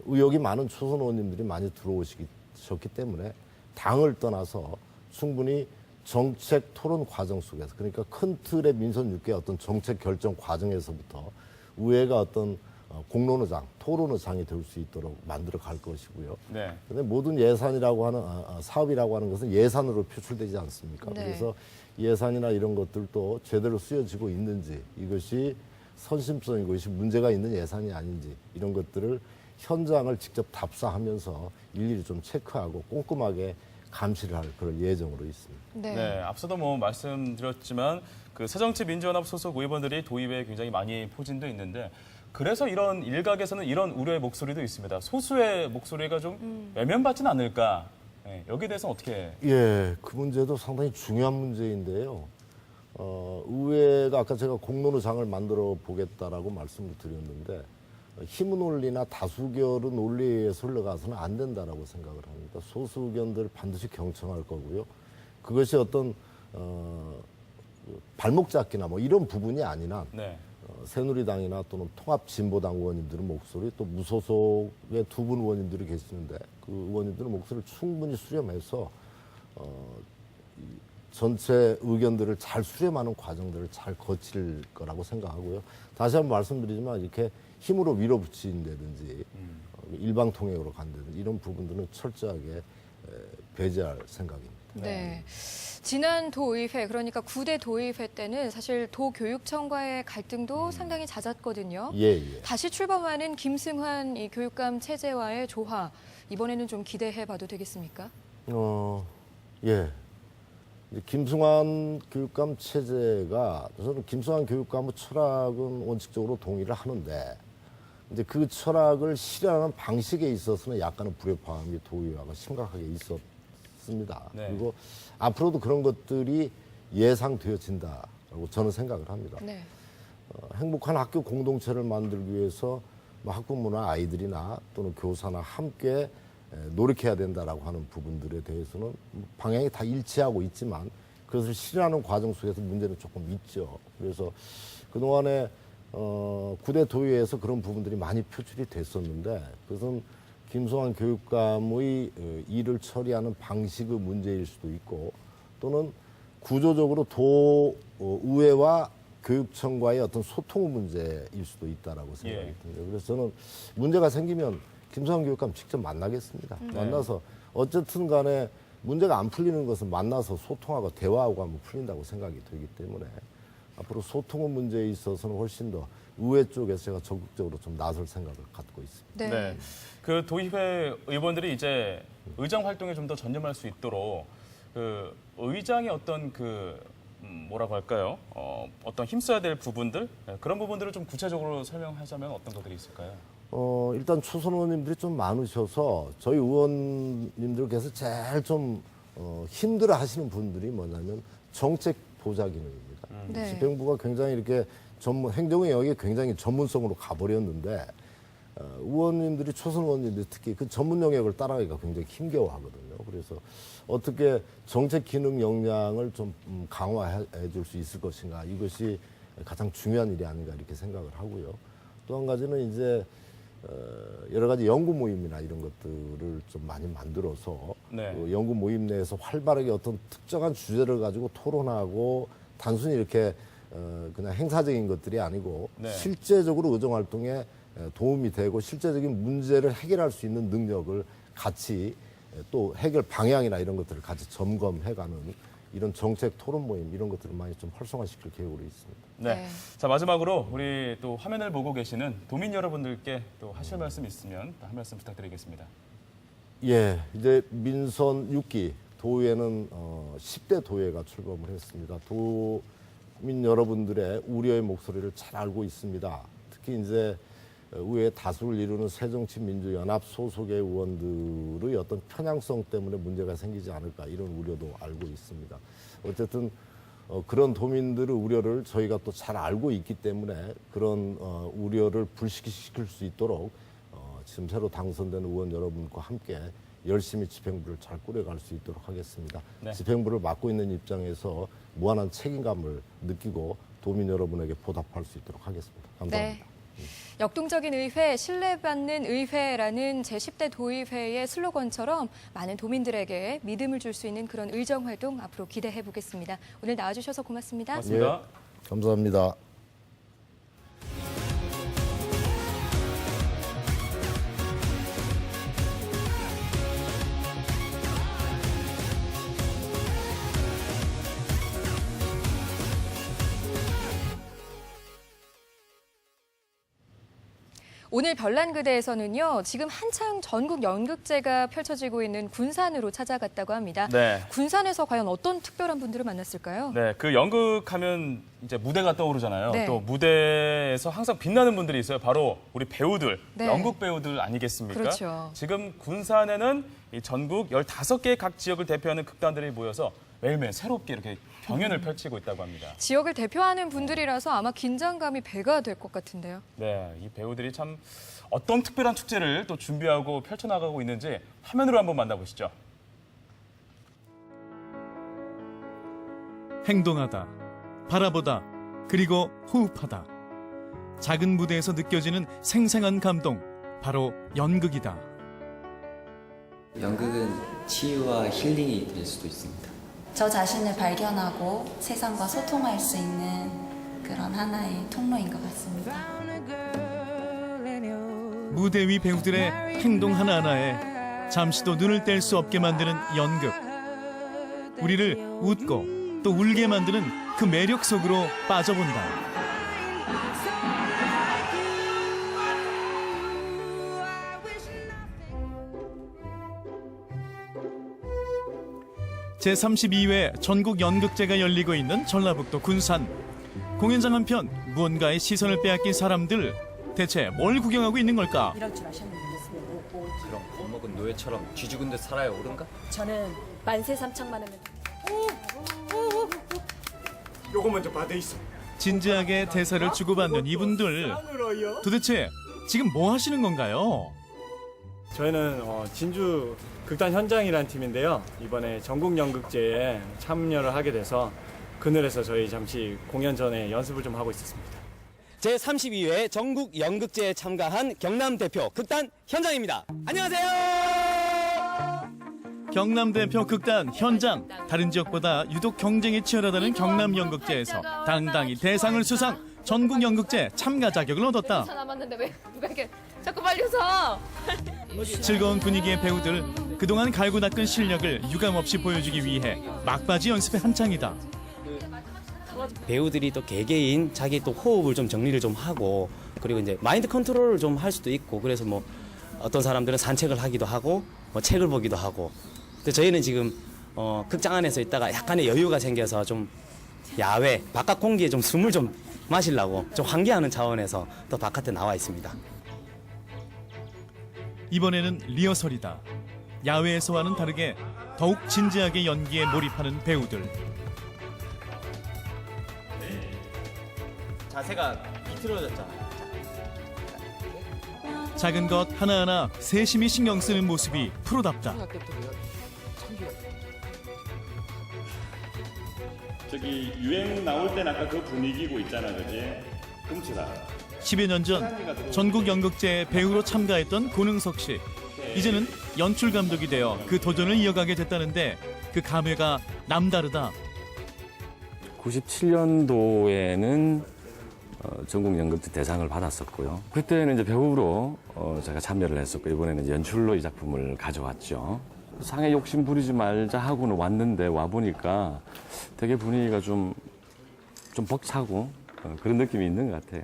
의욕이 많은 초선 의원님들이 많이 들어오셨기 때문에 당을 떠나서 충분히 정책 토론 과정 속에서 그러니까 큰 틀의 민선 6개 어떤 정책 결정 과정에서부터 의회가 어떤 공론의장, 토론의장이 될 수 있도록 만들어 갈 것이고요. 네. 근데 모든 예산이라고 하는 사업이라고 하는 것은 예산으로 표출되지 않습니까? 네. 그래서 예산이나 이런 것들도 제대로 쓰여지고 있는지 이것이 선심성이고 이것이 문제가 있는 예산이 아닌지 이런 것들을 현장을 직접 답사하면서 일일이 좀 체크하고 꼼꼼하게 감시를 할 그런 예정으로 있습니다. 네, 앞서도 뭐 말씀드렸지만 그 새정치민주연합 소속 의원들이 도의회에 굉장히 많이 포진돼 있는데 그래서 이런 일각에서는 이런 우려의 목소리도 있습니다. 소수의 목소리가 좀 외면받지는 않을까? 네, 여기에 대해서는 어떻게? 예, 그 문제도 상당히 중요한 문제인데요. 의회가 아까 제가 공론의장을 만들어 보겠다라고 말씀을 드렸는데 힘은 논리나 다수결의 논리에 의해서 흘러가서는 안 된다라고 생각을 합니다. 소수 의견들 반드시 경청할 거고요. 그것이 어떤 발목 잡기나 뭐 이런 부분이 아니라 네. 새누리당이나 또는 통합진보당 의원님들의 목소리 또 무소속의 2분 의원님들이 계시는데 그 의원님들의 목소리를 충분히 수렴해서 전체 의견들을 잘 수렴하는 과정들을 잘 거칠 거라고 생각하고요. 다시 한번 말씀드리지만 이렇게 힘으로 밀어붙인다든지 일방통행으로 간다든지 이런 부분들은 철저하게 배제할 생각입니다. 네. 지난 도의회, 그러니까 9대 도의회 때는 사실 도교육청과의 갈등도 상당히 잦았거든요. 예. 다시 출범하는 김승환 이 교육감 체제와의 조화, 이번에는 좀 기대해 봐도 되겠습니까? 예. 이제 김승환 교육감 체제가 저는 김승환 교육감의 철학은 원칙적으로 동의를 하는데 이제 그 철학을 실현하는 방식에 있어서는 약간의 불협화음이 도의회와 심각하게 있었습니다. 네. 그리고 앞으로도 그런 것들이 예상되어진다라고 저는 생각을 합니다. 네. 행복한 학교 공동체를 만들기 위해서 뭐 학부모나 아이들이나 또는 교사나 함께 노력해야 된다라고 하는 부분들에 대해서는 방향이 다 일치하고 있지만 그것을 실현하는 과정 속에서 문제는 조금 있죠. 그래서 그동안에 9대 도의회에서 그런 부분들이 많이 표출이 됐었는데 그것은 김승환 교육감의 일을 처리하는 방식의 문제일 수도 있고 또는 구조적으로 도의회와 교육청과의 어떤 소통의 문제일 수도 있다라고 생각이 듭니다. 그래서 저는 문제가 생기면 김승환 교육감 직접 만나겠습니다. 만나서 어쨌든 간에 문제가 안 풀리는 것은 만나서 소통하고 대화하고 하면 풀린다고 생각이 되기 때문에 앞으로 소통의 문제에 있어서는 훨씬 더 의회 쪽에서 제가 적극적으로 좀 나설 생각을 갖고 있습니다. 네. 그 도의회 의원들이 이제 의장 활동에 좀 더 전념할 수 있도록 그 의장의 어떤 그 뭐라고 할까요? 어떤 힘써야 될 부분들 그런 부분들을 좀 구체적으로 설명하자면 어떤 것들이 있을까요? 일단 초선 의원님들이 좀 많으셔서 저희 의원님들께서 제일 좀 힘들어 하시는 분들이 뭐냐면 정책 보좌 기능입니다. 네. 집행부가 굉장히 이렇게 행정의 영역이 굉장히 전문성으로 가버렸는데 의원님들이 초선 의원님들이 특히 그 전문 영역을 따라가기가 굉장히 힘겨워하거든요. 그래서 어떻게 정책 기능 역량을 좀 강화해 줄 수 있을 것인가 이것이 가장 중요한 일이 아닌가 이렇게 생각을 하고요. 또 한 가지는 이제 여러 가지 연구 모임이나 이런 것들을 좀 많이 만들어서 네. 그 연구 모임 내에서 활발하게 어떤 특정한 주제를 가지고 토론하고 단순히 이렇게 그냥 행사적인 것들이 아니고 네. 실제적으로 의정활동에 도움이 되고 실제적인 문제를 해결할 수 있는 능력을 같이 또 해결 방향이나 이런 것들을 같이 점검해가는 이런 정책 토론 모임 이런 것들을 많이 좀 활성화시킬 계획으로 있습니다. 네. 네. 자, 마지막으로 우리 또 화면을 보고 계시는 도민 여러분들께 또 하실 말씀 있으면 한 말씀 부탁드리겠습니다. 예, 이제 민선 6기 도의회는 10대 도의회가 출범을 했습니다. 도민 여러분들의 우려의 목소리를 잘 알고 있습니다. 특히 이제 의회 다수를 이루는 새정치민주연합 소속의 의원들의 어떤 편향성 때문에 문제가 생기지 않을까 이런 우려도 알고 있습니다. 어쨌든 그런 도민들의 우려를 저희가 또 잘 알고 있기 때문에 그런 우려를 불식시킬 수 있도록 지금 새로 당선된 의원 여러분과 함께 열심히 집행부를 잘 꾸려갈 수 있도록 하겠습니다. 네. 집행부를 맡고 있는 입장에서 무한한 책임감을 느끼고 도민 여러분에게 보답할 수 있도록 하겠습니다. 감사합니다. 네. 역동적인 의회, 신뢰받는 의회라는 제10대 도의회의 슬로건처럼 많은 도민들에게 믿음을 줄 수 있는 그런 의정활동 앞으로 기대해 보겠습니다. 오늘 나와주셔서 고맙습니다. 고맙습니다. 예, 감사합니다. 오늘 별난그대에서는요, 지금 한창 전국 연극제가 펼쳐지고 있는 군산으로 찾아갔다고 합니다. 네. 군산에서 과연 어떤 특별한 분들을 만났을까요? 네, 그 연극하면 이제 무대가 떠오르잖아요. 네. 또 무대에서 항상 빛나는 분들이 있어요. 바로 우리 배우들, 네. 연극 배우들 아니겠습니까? 그렇죠. 지금 군산에는 이 전국 15개 각 지역을 대표하는 극단들이 모여서 매일매일 새롭게 이렇게 경연을 펼치고 있다고 합니다. 지역을 대표하는 분들이라서 아마 긴장감이 배가 될 것 같은데요. 네, 이 배우들이 참 어떤 특별한 축제를 또 준비하고 펼쳐나가고 있는지 화면으로 한번 만나보시죠. 행동하다, 바라보다, 그리고 호흡하다. 작은 무대에서 느껴지는 생생한 감동, 바로 연극이다. 연극은 치유와 힐링이 될 수도 있습니다. 저 자신을 발견하고 세상과 소통할 수 있는 그런 하나의 통로인 것 같습니다. 무대 위 배우들의 행동 하나하나에 잠시도 눈을 뗄 수 없게 만드는 연극. 우리를 웃고 또 울게 만드는 그 매력 속으로 빠져본다. 제32회 전국 연극제가 열리고 있는 전라북도 군산. 공연장 한편 무언가의 시선을 빼앗긴 사람들. 대체 뭘 구경하고 있는 걸까? 이럴 줄 아셨는데 그럼 겁먹은 노예처럼 쥐죽은 듯 살아야 옳은가? 저는 만세 삼창만 하면 요거 먼저 받아 있어. 진지하게 대사를 주고받는 이분들. 도대체 지금 뭐 하시는 건가요? 저희는 진주 극단 현장이라는 팀인데요. 이번에 전국 연극제에 참여를 하게 돼서 그늘에서 저희 잠시 공연 전에 연습을 좀 하고 있었습니다. 제32회 전국 연극제에 참가한 경남 대표 극단 현장입니다. 안녕하세요. 경남 대표 극단 현장. 다른 지역보다 유독 경쟁이 치열하다는 경남 연극제에서 당당히 대상을 수상. 전국 연극제 참가 자격을 얻었다. 남았는데 왜 이렇게 자꾸 빨리 웃어? 즐거운 분위기의 배우들. 그동안 갈고 닦은 실력을 유감없이 보여주기 위해 막바지 연습에 한창이다. 배우들이 또 개개인 자기 또 호흡을 좀 정리를 좀 하고 그리고 이제 마인드 컨트롤을 좀 할 수도 있고 그래서 뭐 어떤 사람들은 산책을 하기도 하고 뭐 책을 보기도 하고. 근데 저희는 지금 극장 안에서 있다가 약간의 여유가 생겨서 좀 야외 바깥 공기에 좀 숨을 좀 마시려고 좀 환기하는 차원에서 또 바깥에 나와 있습니다. 이번에는 리허설이다. 야외에서와는 다르게 더욱 진지하게 연기에 몰입하는 배우들. 자세가 비틀어졌잖아요. 작은 것 하나하나 세심히 신경 쓰는 모습이 프로답다. 저기 유행 나올 땐 아까 그 분위기고 있잖아, 그지? 끔찍하다. 10여 년 전 전국 연극제에 배우로 참가했던 고능석 씨. 이제는 연출 감독이 되어 그 도전을 이어가게 됐다는데 그 감회가 남다르다. 97년도에는 전국 연극제 대상을 받았었고요. 그때는 이제 배우로 제가 참여를 했었고 이번에는 이제 연출로 이 작품을 가져왔죠. 상에 욕심 부리지 말자 하고는 왔는데 와 보니까 되게 분위기가 좀 벅차고 그런 느낌이 있는 것 같아요.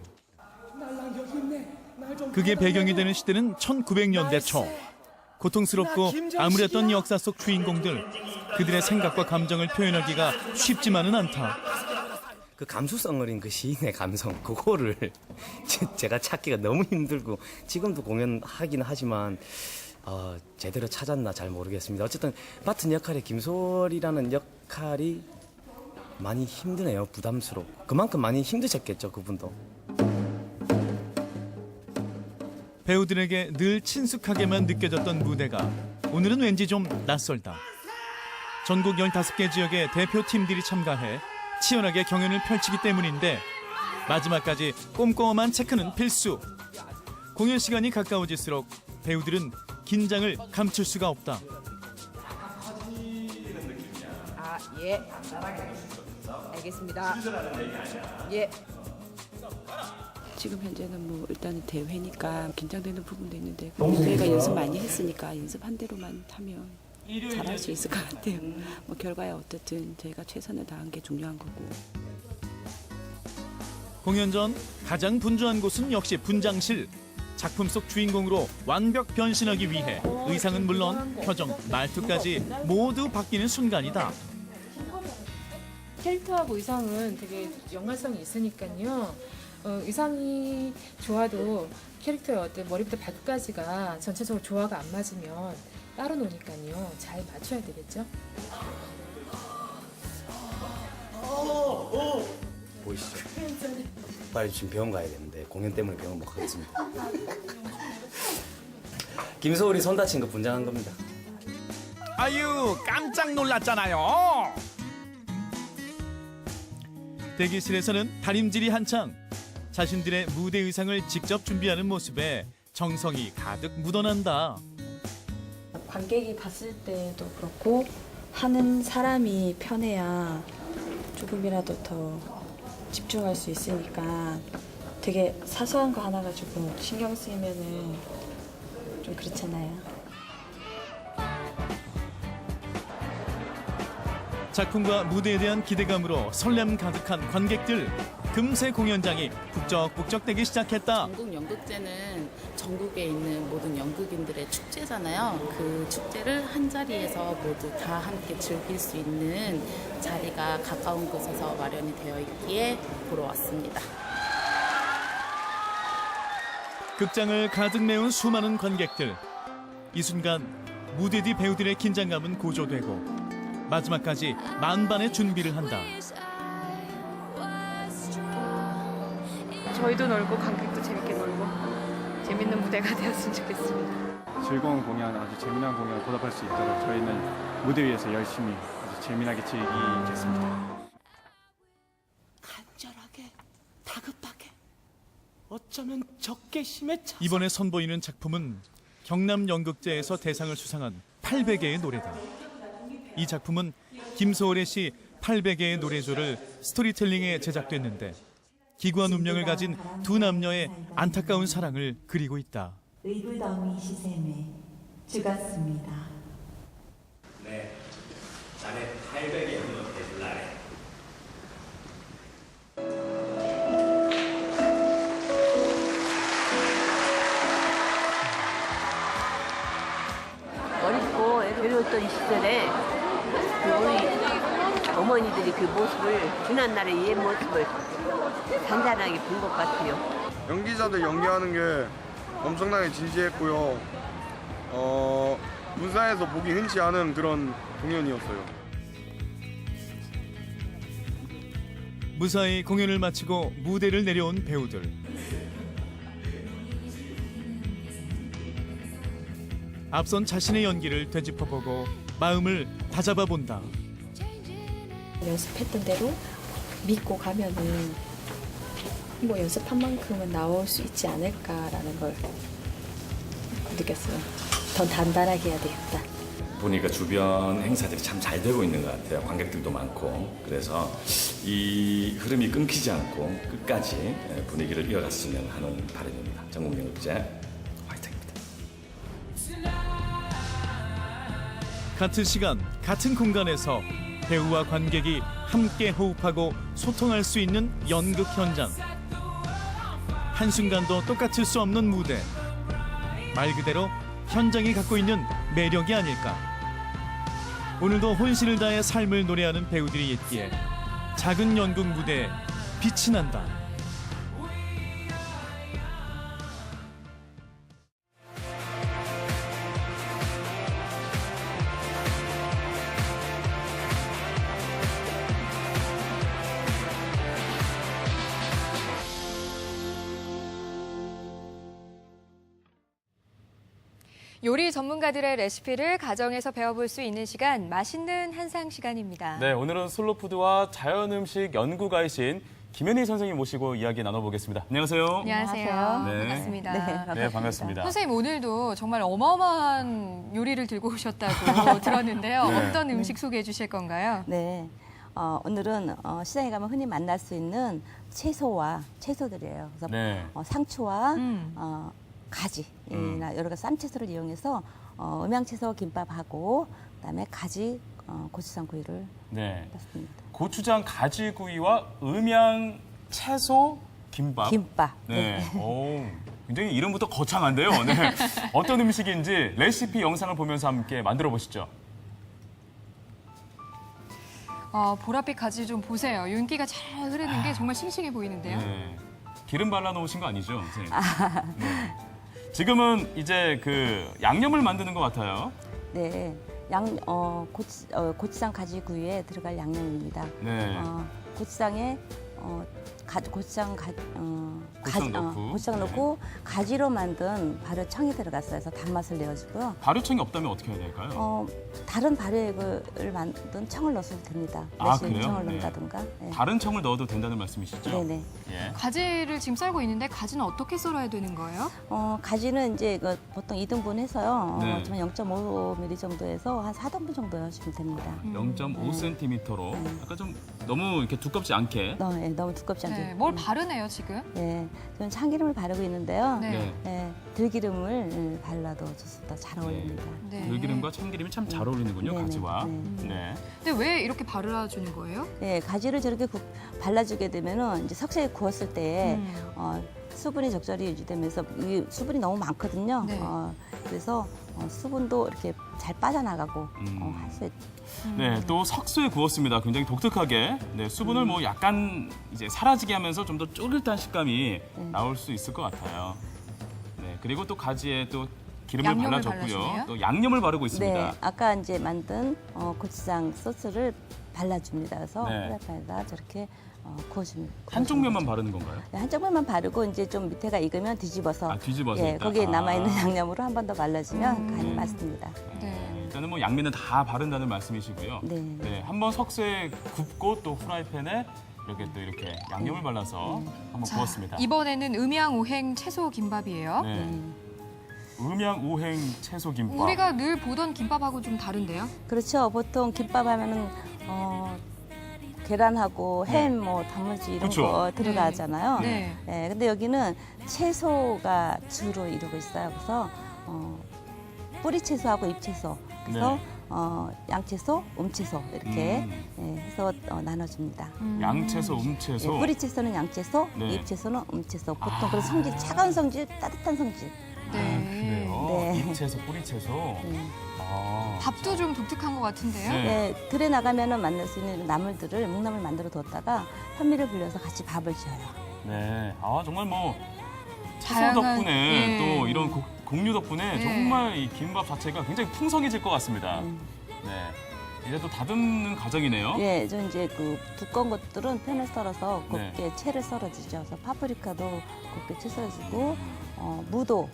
그게 배경이 되는 시대는 1900년대 초. 고통스럽고 암울했던 역사 속 주인공들. 그들의 생각과 감정을 표현하기가 쉽지만은 않다. 그 감수성 어린 그 시인의 감성 그거를 제가 찾기가 너무 힘들고 지금도 공연하긴 하지만 제대로 찾았나 잘 모르겠습니다. 어쨌든 맡은 역할의 김소월이라는 역할이 많이 힘드네요. 부담스럽고 그만큼 많이 힘드셨겠죠 그분도. 배우들에게 늘 친숙하게만 느껴졌던 무대가 오늘은 왠지 좀 낯설다. 전국 15개 지역의 대표팀들이 참가해 치열하게 경연을 펼치기 때문인데 마지막까지 꼼꼼한 체크는 필수. 공연 시간이 가까워질수록 배우들은 긴장을 감출 수가 없다. 예. 알겠습니다. 예. 지금 현재는 뭐 일단은 대회니까 긴장되는 부분도 있는데 저희가 연습 많이 했으니까 연습한 대로만 하면 잘할 수 있을 것 같아요. 뭐 결과에 어쨌든 저희가 최선을 다한 게 중요한 거고. 공연 전 가장 분주한 곳은 역시 분장실. 작품 속 주인공으로 완벽 변신하기 위해 의상은 물론 표정, 말투까지 모두 바뀌는 순간이다. 캐릭터하고 의상은 되게 연관성이 있으니까요. 의상이 좋아도 캐릭터의 어떤 머리부터 발끝까지가 전체적으로 조화가 안 맞으면 따로 노니까요. 잘 맞춰야 되겠죠. 보이시죠? 빨리 지금 병원 가야 되는데 공연 때문에 병원 못 가겠습니다. 김소울이 손 다친 거 분장한 겁니다. 아유, 깜짝 놀랐잖아요. 대기실에서는 다림질이 한창. 자신들의 무대 의상을 직접 준비하는 모습에 정성이 가득 묻어난다. 관객이 봤을 때도 그렇고 하는 사람이 편해야 조금이라도 더 집중할 수 있으니까 되게 사소한 거 하나 가지고 신경 쓰이면은 좀 그렇잖아요. 작품과 무대에 대한 기대감으로 설렘 가득한 관객들. 금세 공연장이 북적북적되기 시작했다. 전국 연극제는 전국에 있는 모든 연극인들의 축제잖아요. 그 축제를 한 자리에서 모두 다 함께 즐길 수 있는 자리가 가까운 곳에서 마련이 되어 있기에 보러 왔습니다. 극장을 가득 메운 수많은 관객들. 이 순간 무대 뒤 배우들의 긴장감은 고조되고 마지막까지 만반의 준비를 한다. 저희도 놀고 관객도 재밌게 놀고 재밌는 무대가 되었으면 좋겠습니다. 즐거운 공연, 아주 재미난 공연 보답할 수 있도록 저희는 무대 위에서 열심히 아주 재미나게 즐기겠습니다. 간절하게, 다급하게, 어쩌면 적개심에 차. 이번에 선보이는 작품은 경남 연극제에서 대상을 수상한 800개의 노래다. 이 작품은 김소월의 시 800개의 노래조를 스토리텔링에 제작됐는데 기구한 운명을 가진 두 남녀의 안타까운 사랑을 그리고 있다. 의붓어미 시샘에 죽었습니다. 네, 나의 800의 힘을 대줄라래. 어리고 괴로웠던 시절에 우리 어머니들이 그 모습을 지난날의 옛 모습을 잔잔하게 본 것 같아요. 연기자들 연기하는 게 엄청나게 진지했고요. 문사에서 보기 흔치 않은 그런 공연이었어요. 무사히 공연을 마치고 무대를 내려온 배우들. 앞선 자신의 연기를 되짚어보고 마음을 다잡아본다. 연습했던 대로 믿고 가면은 뭐 연습한 만큼은 나올 수 있지 않을까라는 걸 느꼈어요. 더 단단하게 해야 되겠다. 보니까 주변 행사들이 참 잘 되고 있는 것 같아요. 관객들도 많고. 그래서 이 흐름이 끊기지 않고 끝까지 분위기를 이어갔으면 하는 바람입니다. 전국연극제 화이팅입니다. 같은 시간, 같은 공간에서 배우와 관객이 함께 호흡하고 소통할 수 있는 연극 현장. 한순간도 똑같을 수 없는 무대. 말 그대로 현장이 갖고 있는 매력이 아닐까. 오늘도 혼신을 다해 삶을 노래하는 배우들이 있기에 작은 연극 무대에 빛이 난다. 요리 전문가들의 레시피를 가정에서 배워볼 수 있는 시간, 맛있는 한상 시간입니다. 네, 오늘은 슬로푸드와 자연음식 연구가이신 김현희 선생님 모시고 이야기 나눠보겠습니다. 안녕하세요. 안녕하세요. 네. 반갑습니다. 네, 반갑습니다. 선생님 오늘도 정말 어마어마한 요리를 들고 오셨다고 들었는데요. 네. 어떤 음식 소개해 주실 건가요? 네. 오늘은 시장에 가면 흔히 만날 수 있는 채소들이에요. 그래서 네. 상추와 가지나 여러 가지 쌈채소를 이용해서 음양채소 김밥하고 그다음에 가지 고추장구이를 네. 했습니다. 고추장 가지구이와 음양 채소 김밥. 김밥. 네. 오, 굉장히 이름부터 거창한데요. 네. 어떤 음식인지 레시피 영상을 보면서 함께 만들어 보시죠. 보랏빛 가지 좀 보세요. 윤기가 잘 흐르는 게 정말 싱싱해 보이는데요. 네. 기름 발라 놓으신 거 아니죠, 선생님? 네. 지금은 이제 그 양념을 만드는 것 같아요. 네. 고추장 가지구이에 들어갈 양념입니다. 네. 고추장에 고추장 넣고 가지로 만든 발효청이 들어갔어요. 그래서 단맛을 내어주고요. 발효청이 없다면 어떻게 해야 될까요? 다른 발효액을 만든 청을 넣어도 됩니다. 그래요? 청을 네. 넣는다든가. 네. 다른 청을 넣어도 된다는 말씀이시죠? 네네. 예. 가지를 지금 썰고 있는데 가지는 어떻게 썰어야 되는 거예요? 가지는 이제 보통 2등분 해서요. 네. 0.5mm 정도에서 한 4등분 정도 하시면 됩니다. 0.5cm로 약간 좀 너무 이렇게 두껍지 않게. 네, 너무 두껍지 않게. 네, 뭘 바르네요 지금? 네, 저는 참기름을 바르고 있는데요. 네. 들기름을 발라도 좋습니다. 잘 어울립니다. 네. 들기름과 참기름이 참 잘 어울리는군요, 네네. 가지와. 네. 네. 근데 왜 이렇게 발라주는 거예요? 네, 가지를 저렇게 발라주게 되면은 이제 석쇠에 구웠을 때 수분이 적절히 유지되면서 이 수분이 너무 많거든요. 네. 그래서 수분도 이렇게 잘 빠져나가고 할 수 있죠. 네, 또 석쇠에 구웠습니다. 굉장히 독특하게. 네, 수분을 뭐 약간 이제 사라지게 하면서 좀 더 쫄깃한 식감이 나올 수 있을 것 같아요. 네, 그리고 또 가지에 또 기름을 양념을 발라줬고요. 발라주네요. 또 양념을 바르고 있습니다. 네, 아까 이제 만든 고추장 소스를 발라줍니다. 그래서 네. 프라이팬에다 저렇게 구워줍니다. 한쪽 면만 바르는 건가요? 네, 한쪽 면만 바르고 이제 좀 밑에가 익으면 뒤집어서 뒤집어서 예, 일단. 거기에 남아있는 양념으로 한 번 더 발라주면 간이 맞습니다. 일단은 뭐 양면은 다 바른다는 말씀이시고요. 네. 한번 석쇠에 굽고 또 프라이팬에 이렇게 양념을 발라서 한번 구웠습니다. 이번에는 음양오행 채소 김밥이에요. 네. 음양오행 채소 김밥. 우리가 늘 보던 김밥하고 좀 다른데요? 그렇죠. 보통 김밥 하면은 계란하고 햄, 단무지 이런 그렇죠. 거 들어가잖아요. 네. 네, 근데 여기는 채소가 주로 이루고 있어요. 그래서 뿌리 채소하고 잎 채소, 그래서 양채소, 음채소 이렇게 해서 나눠줍니다. 양채소, 음채소. 네, 뿌리 채소는 양채소, 네. 잎 채소는 음채소. 보통 그런 성질, 차가운 성질, 따뜻한 성질. 그래요? 네. 잎채소, 뿌리채소. 밥도 좀 독특한 것 같은데요? 네, 들에 나가면은 만날 수 있는 나물들을 묵나물 만들어 뒀다가 현미를 불려서 같이 밥을 지어요. 네. 정말 뭐 채소 다양한, 덕분에 또 이런 공유 덕분에 네. 정말 이 김밥 자체가 굉장히 풍성해질 것 같습니다. 네. 이제 또 다듬는 과정이네요. 예, 저 이제 그 두꺼운 것들은 팬에 썰어서 네. 곱게 채를 썰어주죠. 그래서 파프리카도 곱게 채 썰어주고 무도,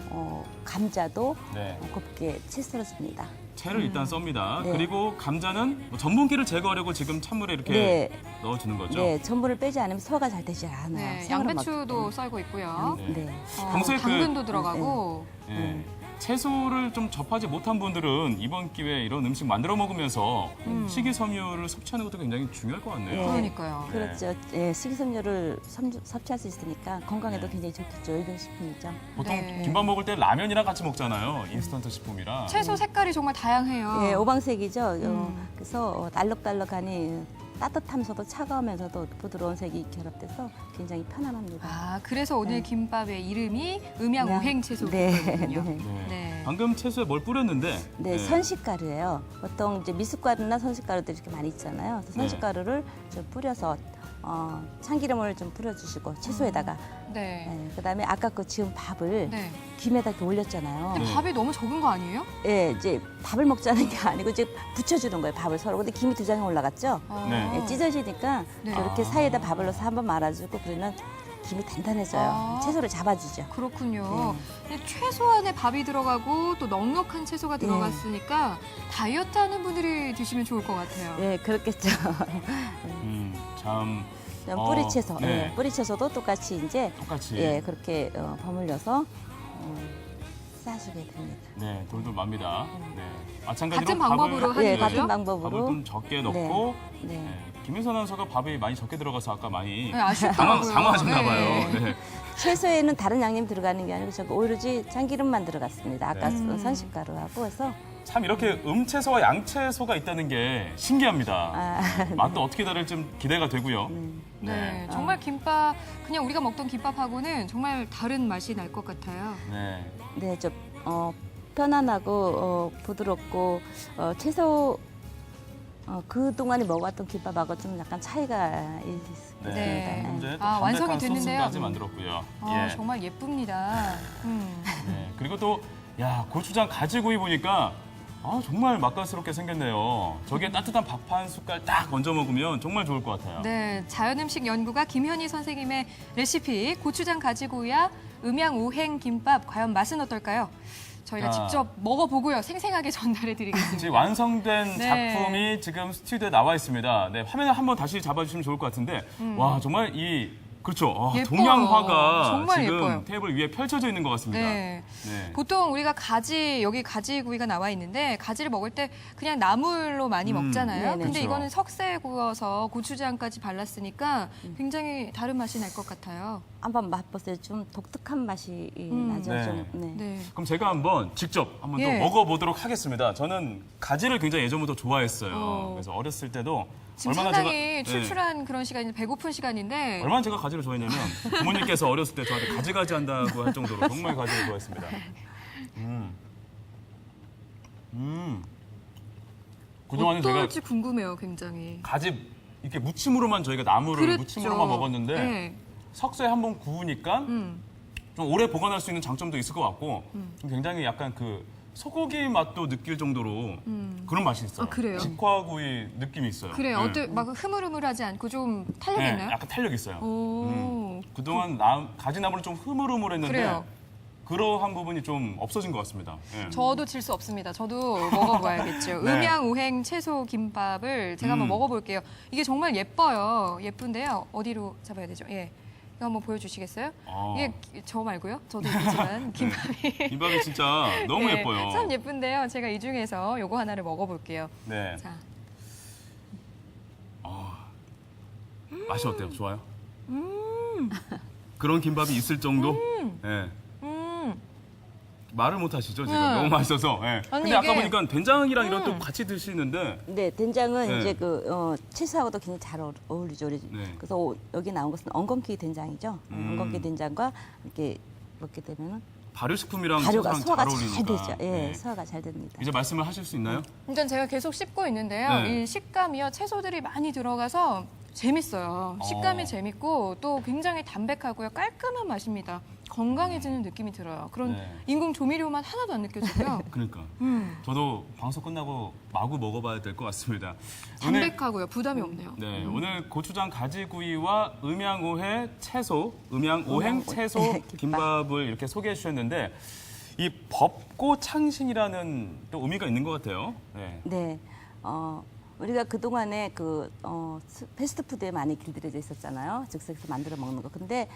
감자도 네. 곱게 채 썰어줍니다. 채를 일단 썹니다. 네. 그리고 감자는 뭐 전분기를 제거하려고 지금 찬물에 이렇게 네. 넣어주는 거죠. 네, 전분을 빼지 않으면 소화가 잘 되지 않아요. 네, 생으로 양배추도 먹기 썰고 있고요. 때문에. 네. 평소에 당근도 들어가고. 네. 채소를 좀 접하지 못한 분들은 이번 기회에 이런 음식 만들어 먹으면서 식이섬유를 섭취하는 것도 굉장히 중요할 것 같네요. 그러니까요. 그렇죠. 예, 식이섬유를 섭취할 수 있으니까 건강에도 굉장히 좋겠죠. 일병식품이죠. 보통 네. 김밥 먹을 때 라면이랑 같이 먹잖아요. 인스턴트 식품이라. 채소 색깔이 정말 다양해요. 예, 오방색이죠. 그래서 알록달록하니 따뜻하면서도 차가우면서도 부드러운 색이 결합돼서 굉장히 편안합니다. 그래서 오늘 김밥의 이름이 음양오행 채소 네, 김밥이군요. 네. 네. 방금 채소에 뭘 뿌렸는데 네, 선식가루예요. 보통 이제 미숫가루나 선식가루들 이렇게 많이 있잖아요. 그래서 선식가루를 좀 뿌려서 참기름을 좀 뿌려주시고 채소에다가 네. 그다음에 아까 그 지은 밥을 네. 김에다 이렇게 올렸잖아요. 근데 밥이 너무 적은 거 아니에요? 예, 이제 밥을 먹자는 게 아니고 이제 부쳐주는 거예요. 밥을 서로. 근데 김이 2장이 올라갔죠. 네. 찢어지니까 네. 이렇게 사이에다 밥을 넣어서 한번 말아주고 그러면 김이 단단해져요. 채소를 잡아주죠. 그렇군요. 근데 최소한의 밥이 들어가고 또 넉넉한 채소가 들어갔으니까 다이어트 하는 분들이 드시면 좋을 것 같아요. 네, 그렇겠죠. 참. 뿌리 채소, 네. 뿌리 채소도 똑같이 이제 그렇게 버무려서 싸주게 됩니다. 네, 돌돌 맙니다. 네. 마찬가지로 같은 방법으로 하는 거죠? 같은 방법으로. 밥을 좀 적게 넣고 네. 김윤선 아나운서가 밥이 많이 적게 들어가서 아까 많이 아쉽더라고요. 당황하셨나 봐요. 네. 채소에는 다른 양념 들어가는 게 아니고 저거 오로지 참기름만 들어갔습니다. 아까 선식가루하고 해서. 참 이렇게 음채소와 양채소가 있다는 게 신기합니다. 맛도 어떻게 다를지 좀 기대가 되고요. 네, 정말 김밥 그냥 우리가 먹던 김밥하고는 정말 다른 맛이 날 것 같아요. 네, 좀 편안하고 부드럽고 채소 그 동안에 먹었던 김밥하고 좀 약간 차이가 있습니다. 네. 이제 또 완성이 담백한 됐는데요. 소스까지 만들었고요. 정말 예쁩니다. 네, 그리고 또 고추장 가지구이 보니까 정말 맛깔스럽게 생겼네요. 저기에 따뜻한 밥 한 숟갈 딱 얹어 먹으면 정말 좋을 것 같아요. 네, 자연음식 연구가 김현희 선생님의 레시피 고추장 가지구이와 음양오행 김밥 과연 맛은 어떨까요? 저희가 직접 먹어보고요. 생생하게 전달해드리겠습니다. 지금 완성된 네. 작품이 지금 스튜디오에 나와 있습니다. 네, 화면을 한번 다시 잡아주시면 좋을 것 같은데 와 정말 그렇죠. 예뻐요. 동양화가 정말 지금 예뻐요. 테이블 위에 펼쳐져 있는 것 같습니다. 네. 보통 우리가 여기 가지구이가 나와 있는데 가지를 먹을 때 그냥 나물로 많이 먹잖아요. 네네. 근데 그렇죠. 이거는 석쇠에 구워서 고추장까지 발랐으니까 굉장히 다른 맛이 날 것 같아요. 한번 맛보세요. 좀 독특한 맛이 나죠. 네. 좀, 네. 그럼 제가 한번 직접 한번 또 예. 먹어보도록 하겠습니다. 저는 가지를 굉장히 예전부터 좋아했어요. 그래서 어렸을 때도 지금 얼마나 상당히 제가 출출한 그런 시간인데 배고픈 시간인데 얼마나 제가 가지를 좋아했냐면 부모님께서 어렸을 때 저한테 가지 한다고 할 정도로 정말 가지를 좋아했습니다. 그동안은 제가 어떨지 궁금해요, 굉장히. 가지 이렇게 무침으로만 저희가 나무를 그랬죠. 무침으로만 먹었는데 네. 석쇠에 한번 구우니까 좀 오래 보관할 수 있는 장점도 있을 것 같고 좀 굉장히 약간 소고기 맛도 느낄 정도로 그런 맛이 있어요. 그래요? 직화구이 느낌이 있어요. 그래요. 네. 막 흐물흐물하지 않고 좀 탄력 네, 있나요? 약간 탄력 있어요. 오. 그동안 가지나무는 좀 흐물흐물했는데 그래요. 그러한 부분이 좀 없어진 것 같습니다. 예. 저도 질 수 없습니다. 저도 먹어봐야겠죠. 네. 음양오행 채소 김밥을 제가 한번 먹어볼게요. 이게 정말 예뻐요. 예쁜데요. 어디로 잡아야 되죠? 예. 이거 한번 보여주시겠어요? 이게 저 말고요. 저도 예쁘지만 김밥이. 김밥이 진짜 너무 네, 예뻐요. 참 예쁜데요. 제가 이 중에서 요거 하나를 먹어볼게요. 네. 자. 맛이 어때요? 좋아요? 그런 김밥이 있을 정도? 네. 말을 못 하시죠, 지금. 너무 맛있어서. 네. 근데 아까 보니까 된장이랑 이런 또 같이 드시는데. 네, 된장은 네. 이제 채소하고도 굉장히 잘 어울리죠. 네. 그래서 여기 나온 것은 엉겅퀴 된장이죠. 엉겅퀴 된장과 이렇게 먹게 되면은 발효식품이랑 발효가 잘 소화가 어울리니까. 잘 되죠. 예, 네. 소화가 잘 됩니다. 이제 말씀을 하실 수 있나요? 일단 제가 계속 씹고 있는데요. 네. 이 식감이요. 채소들이 많이 들어가서 재밌어요. 식감이 재밌고 또 굉장히 담백하고요. 깔끔한 맛입니다. 건강해지는 느낌이 들어요. 그런 인공 조미료 맛 하나도 안 느껴지고요. 그러니까. 저도 방송 끝나고 마구 먹어봐야 될 것 같습니다. 담백하고요. 부담이 없네요. 네, 오늘 고추장 가지구이와 음양오행 채소 김밥을 이렇게 소개해 주셨는데 이 법고창신이라는 또 의미가 있는 것 같아요. 네. 네. 우리가 그동안에 패스트푸드에 많이 길들여져 있었잖아요. 즉석에서 만들어 먹는 거. 근데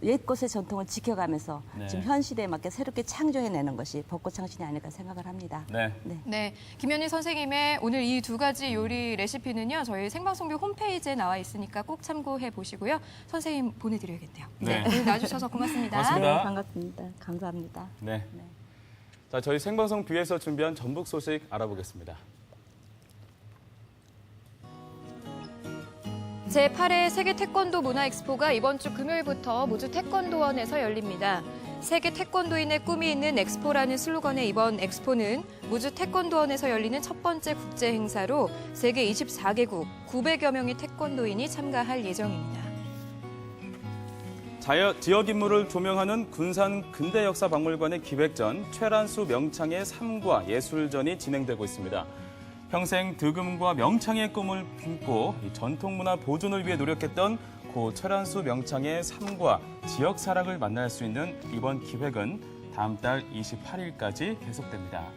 옛것의 전통을 지켜가면서 지금 현 시대에 맞게 새롭게 창조해내는 것이 벚꽃창신이 아닐까 생각을 합니다. 네, 김현희 선생님의 오늘 이 두 가지 요리 레시피는요. 저희 생방송비 홈페이지에 나와 있으니까 꼭 참고해 보시고요. 선생님 보내드려야겠네요. 네. 오늘 나와주셔서 고맙습니다. 고맙습니다. 네, 반갑습니다. 감사합니다. 네. 자, 저희 생방송 뷰에서 준비한 전북 소식 알아보겠습니다. 제8회 세계 태권도 문화 엑스포가 이번 주 금요일부터 무주 태권도원에서 열립니다. 세계 태권도인의 꿈이 있는 엑스포라는 슬로건의 이번 엑스포는 무주 태권도원에서 열리는 첫 번째 국제 행사로 세계 24개국 900여 명의 태권도인이 참가할 예정입니다. 지역 인물을 조명하는 군산 근대역사박물관의 기획전 최란수 명창의 삶과 예술전이 진행되고 있습니다. 평생 득음과 명창의 꿈을 품고 이 전통문화 보존을 위해 노력했던 고 철안수 명창의 삶과 지역 사랑을 만날 수 있는 이번 기획은 다음 달 28일까지 계속됩니다.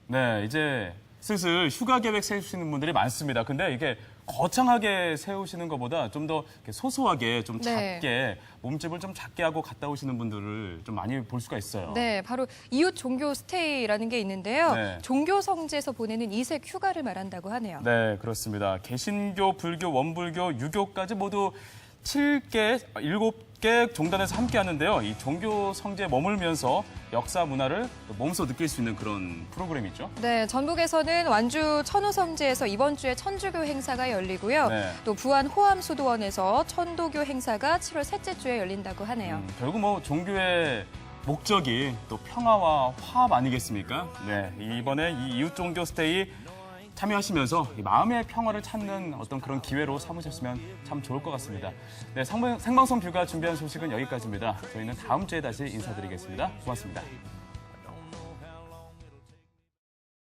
네, 이제 슬슬 휴가 계획 세우시는 분들이 많습니다. 근데 이게 거창하게 세우시는 것보다 좀 더 소소하게 좀 작게 몸집을 좀 작게 하고 갔다 오시는 분들을 좀 많이 볼 수가 있어요. 네, 바로 이웃 종교 스테이라는 게 있는데요. 네. 종교 성지에서 보내는 이색 휴가를 말한다고 하네요. 네, 그렇습니다. 개신교, 불교, 원불교, 유교까지 모두 7개 종단에서 함께 하는데요. 이 종교 성지에 머물면서 역사 문화를 몸소 느낄 수 있는 그런 프로그램이죠. 네, 전북에서는 완주 천호성지에서 이번 주에 천주교 행사가 열리고요. 네. 또 부안 호암수도원에서 천도교 행사가 7월 셋째 주에 열린다고 하네요. 결국 뭐 종교의 목적이 또 평화와 화합 아니겠습니까? 네, 이번에 이 이웃 종교 스테이 참여하시면서 마음의 평화를 찾는 어떤 그런 기회로 삼으셨으면 참 좋을 것 같습니다. 네, 생방송 뷰가 준비한 소식은 여기까지입니다. 저희는 다음 주에 다시 인사드리겠습니다. 고맙습니다.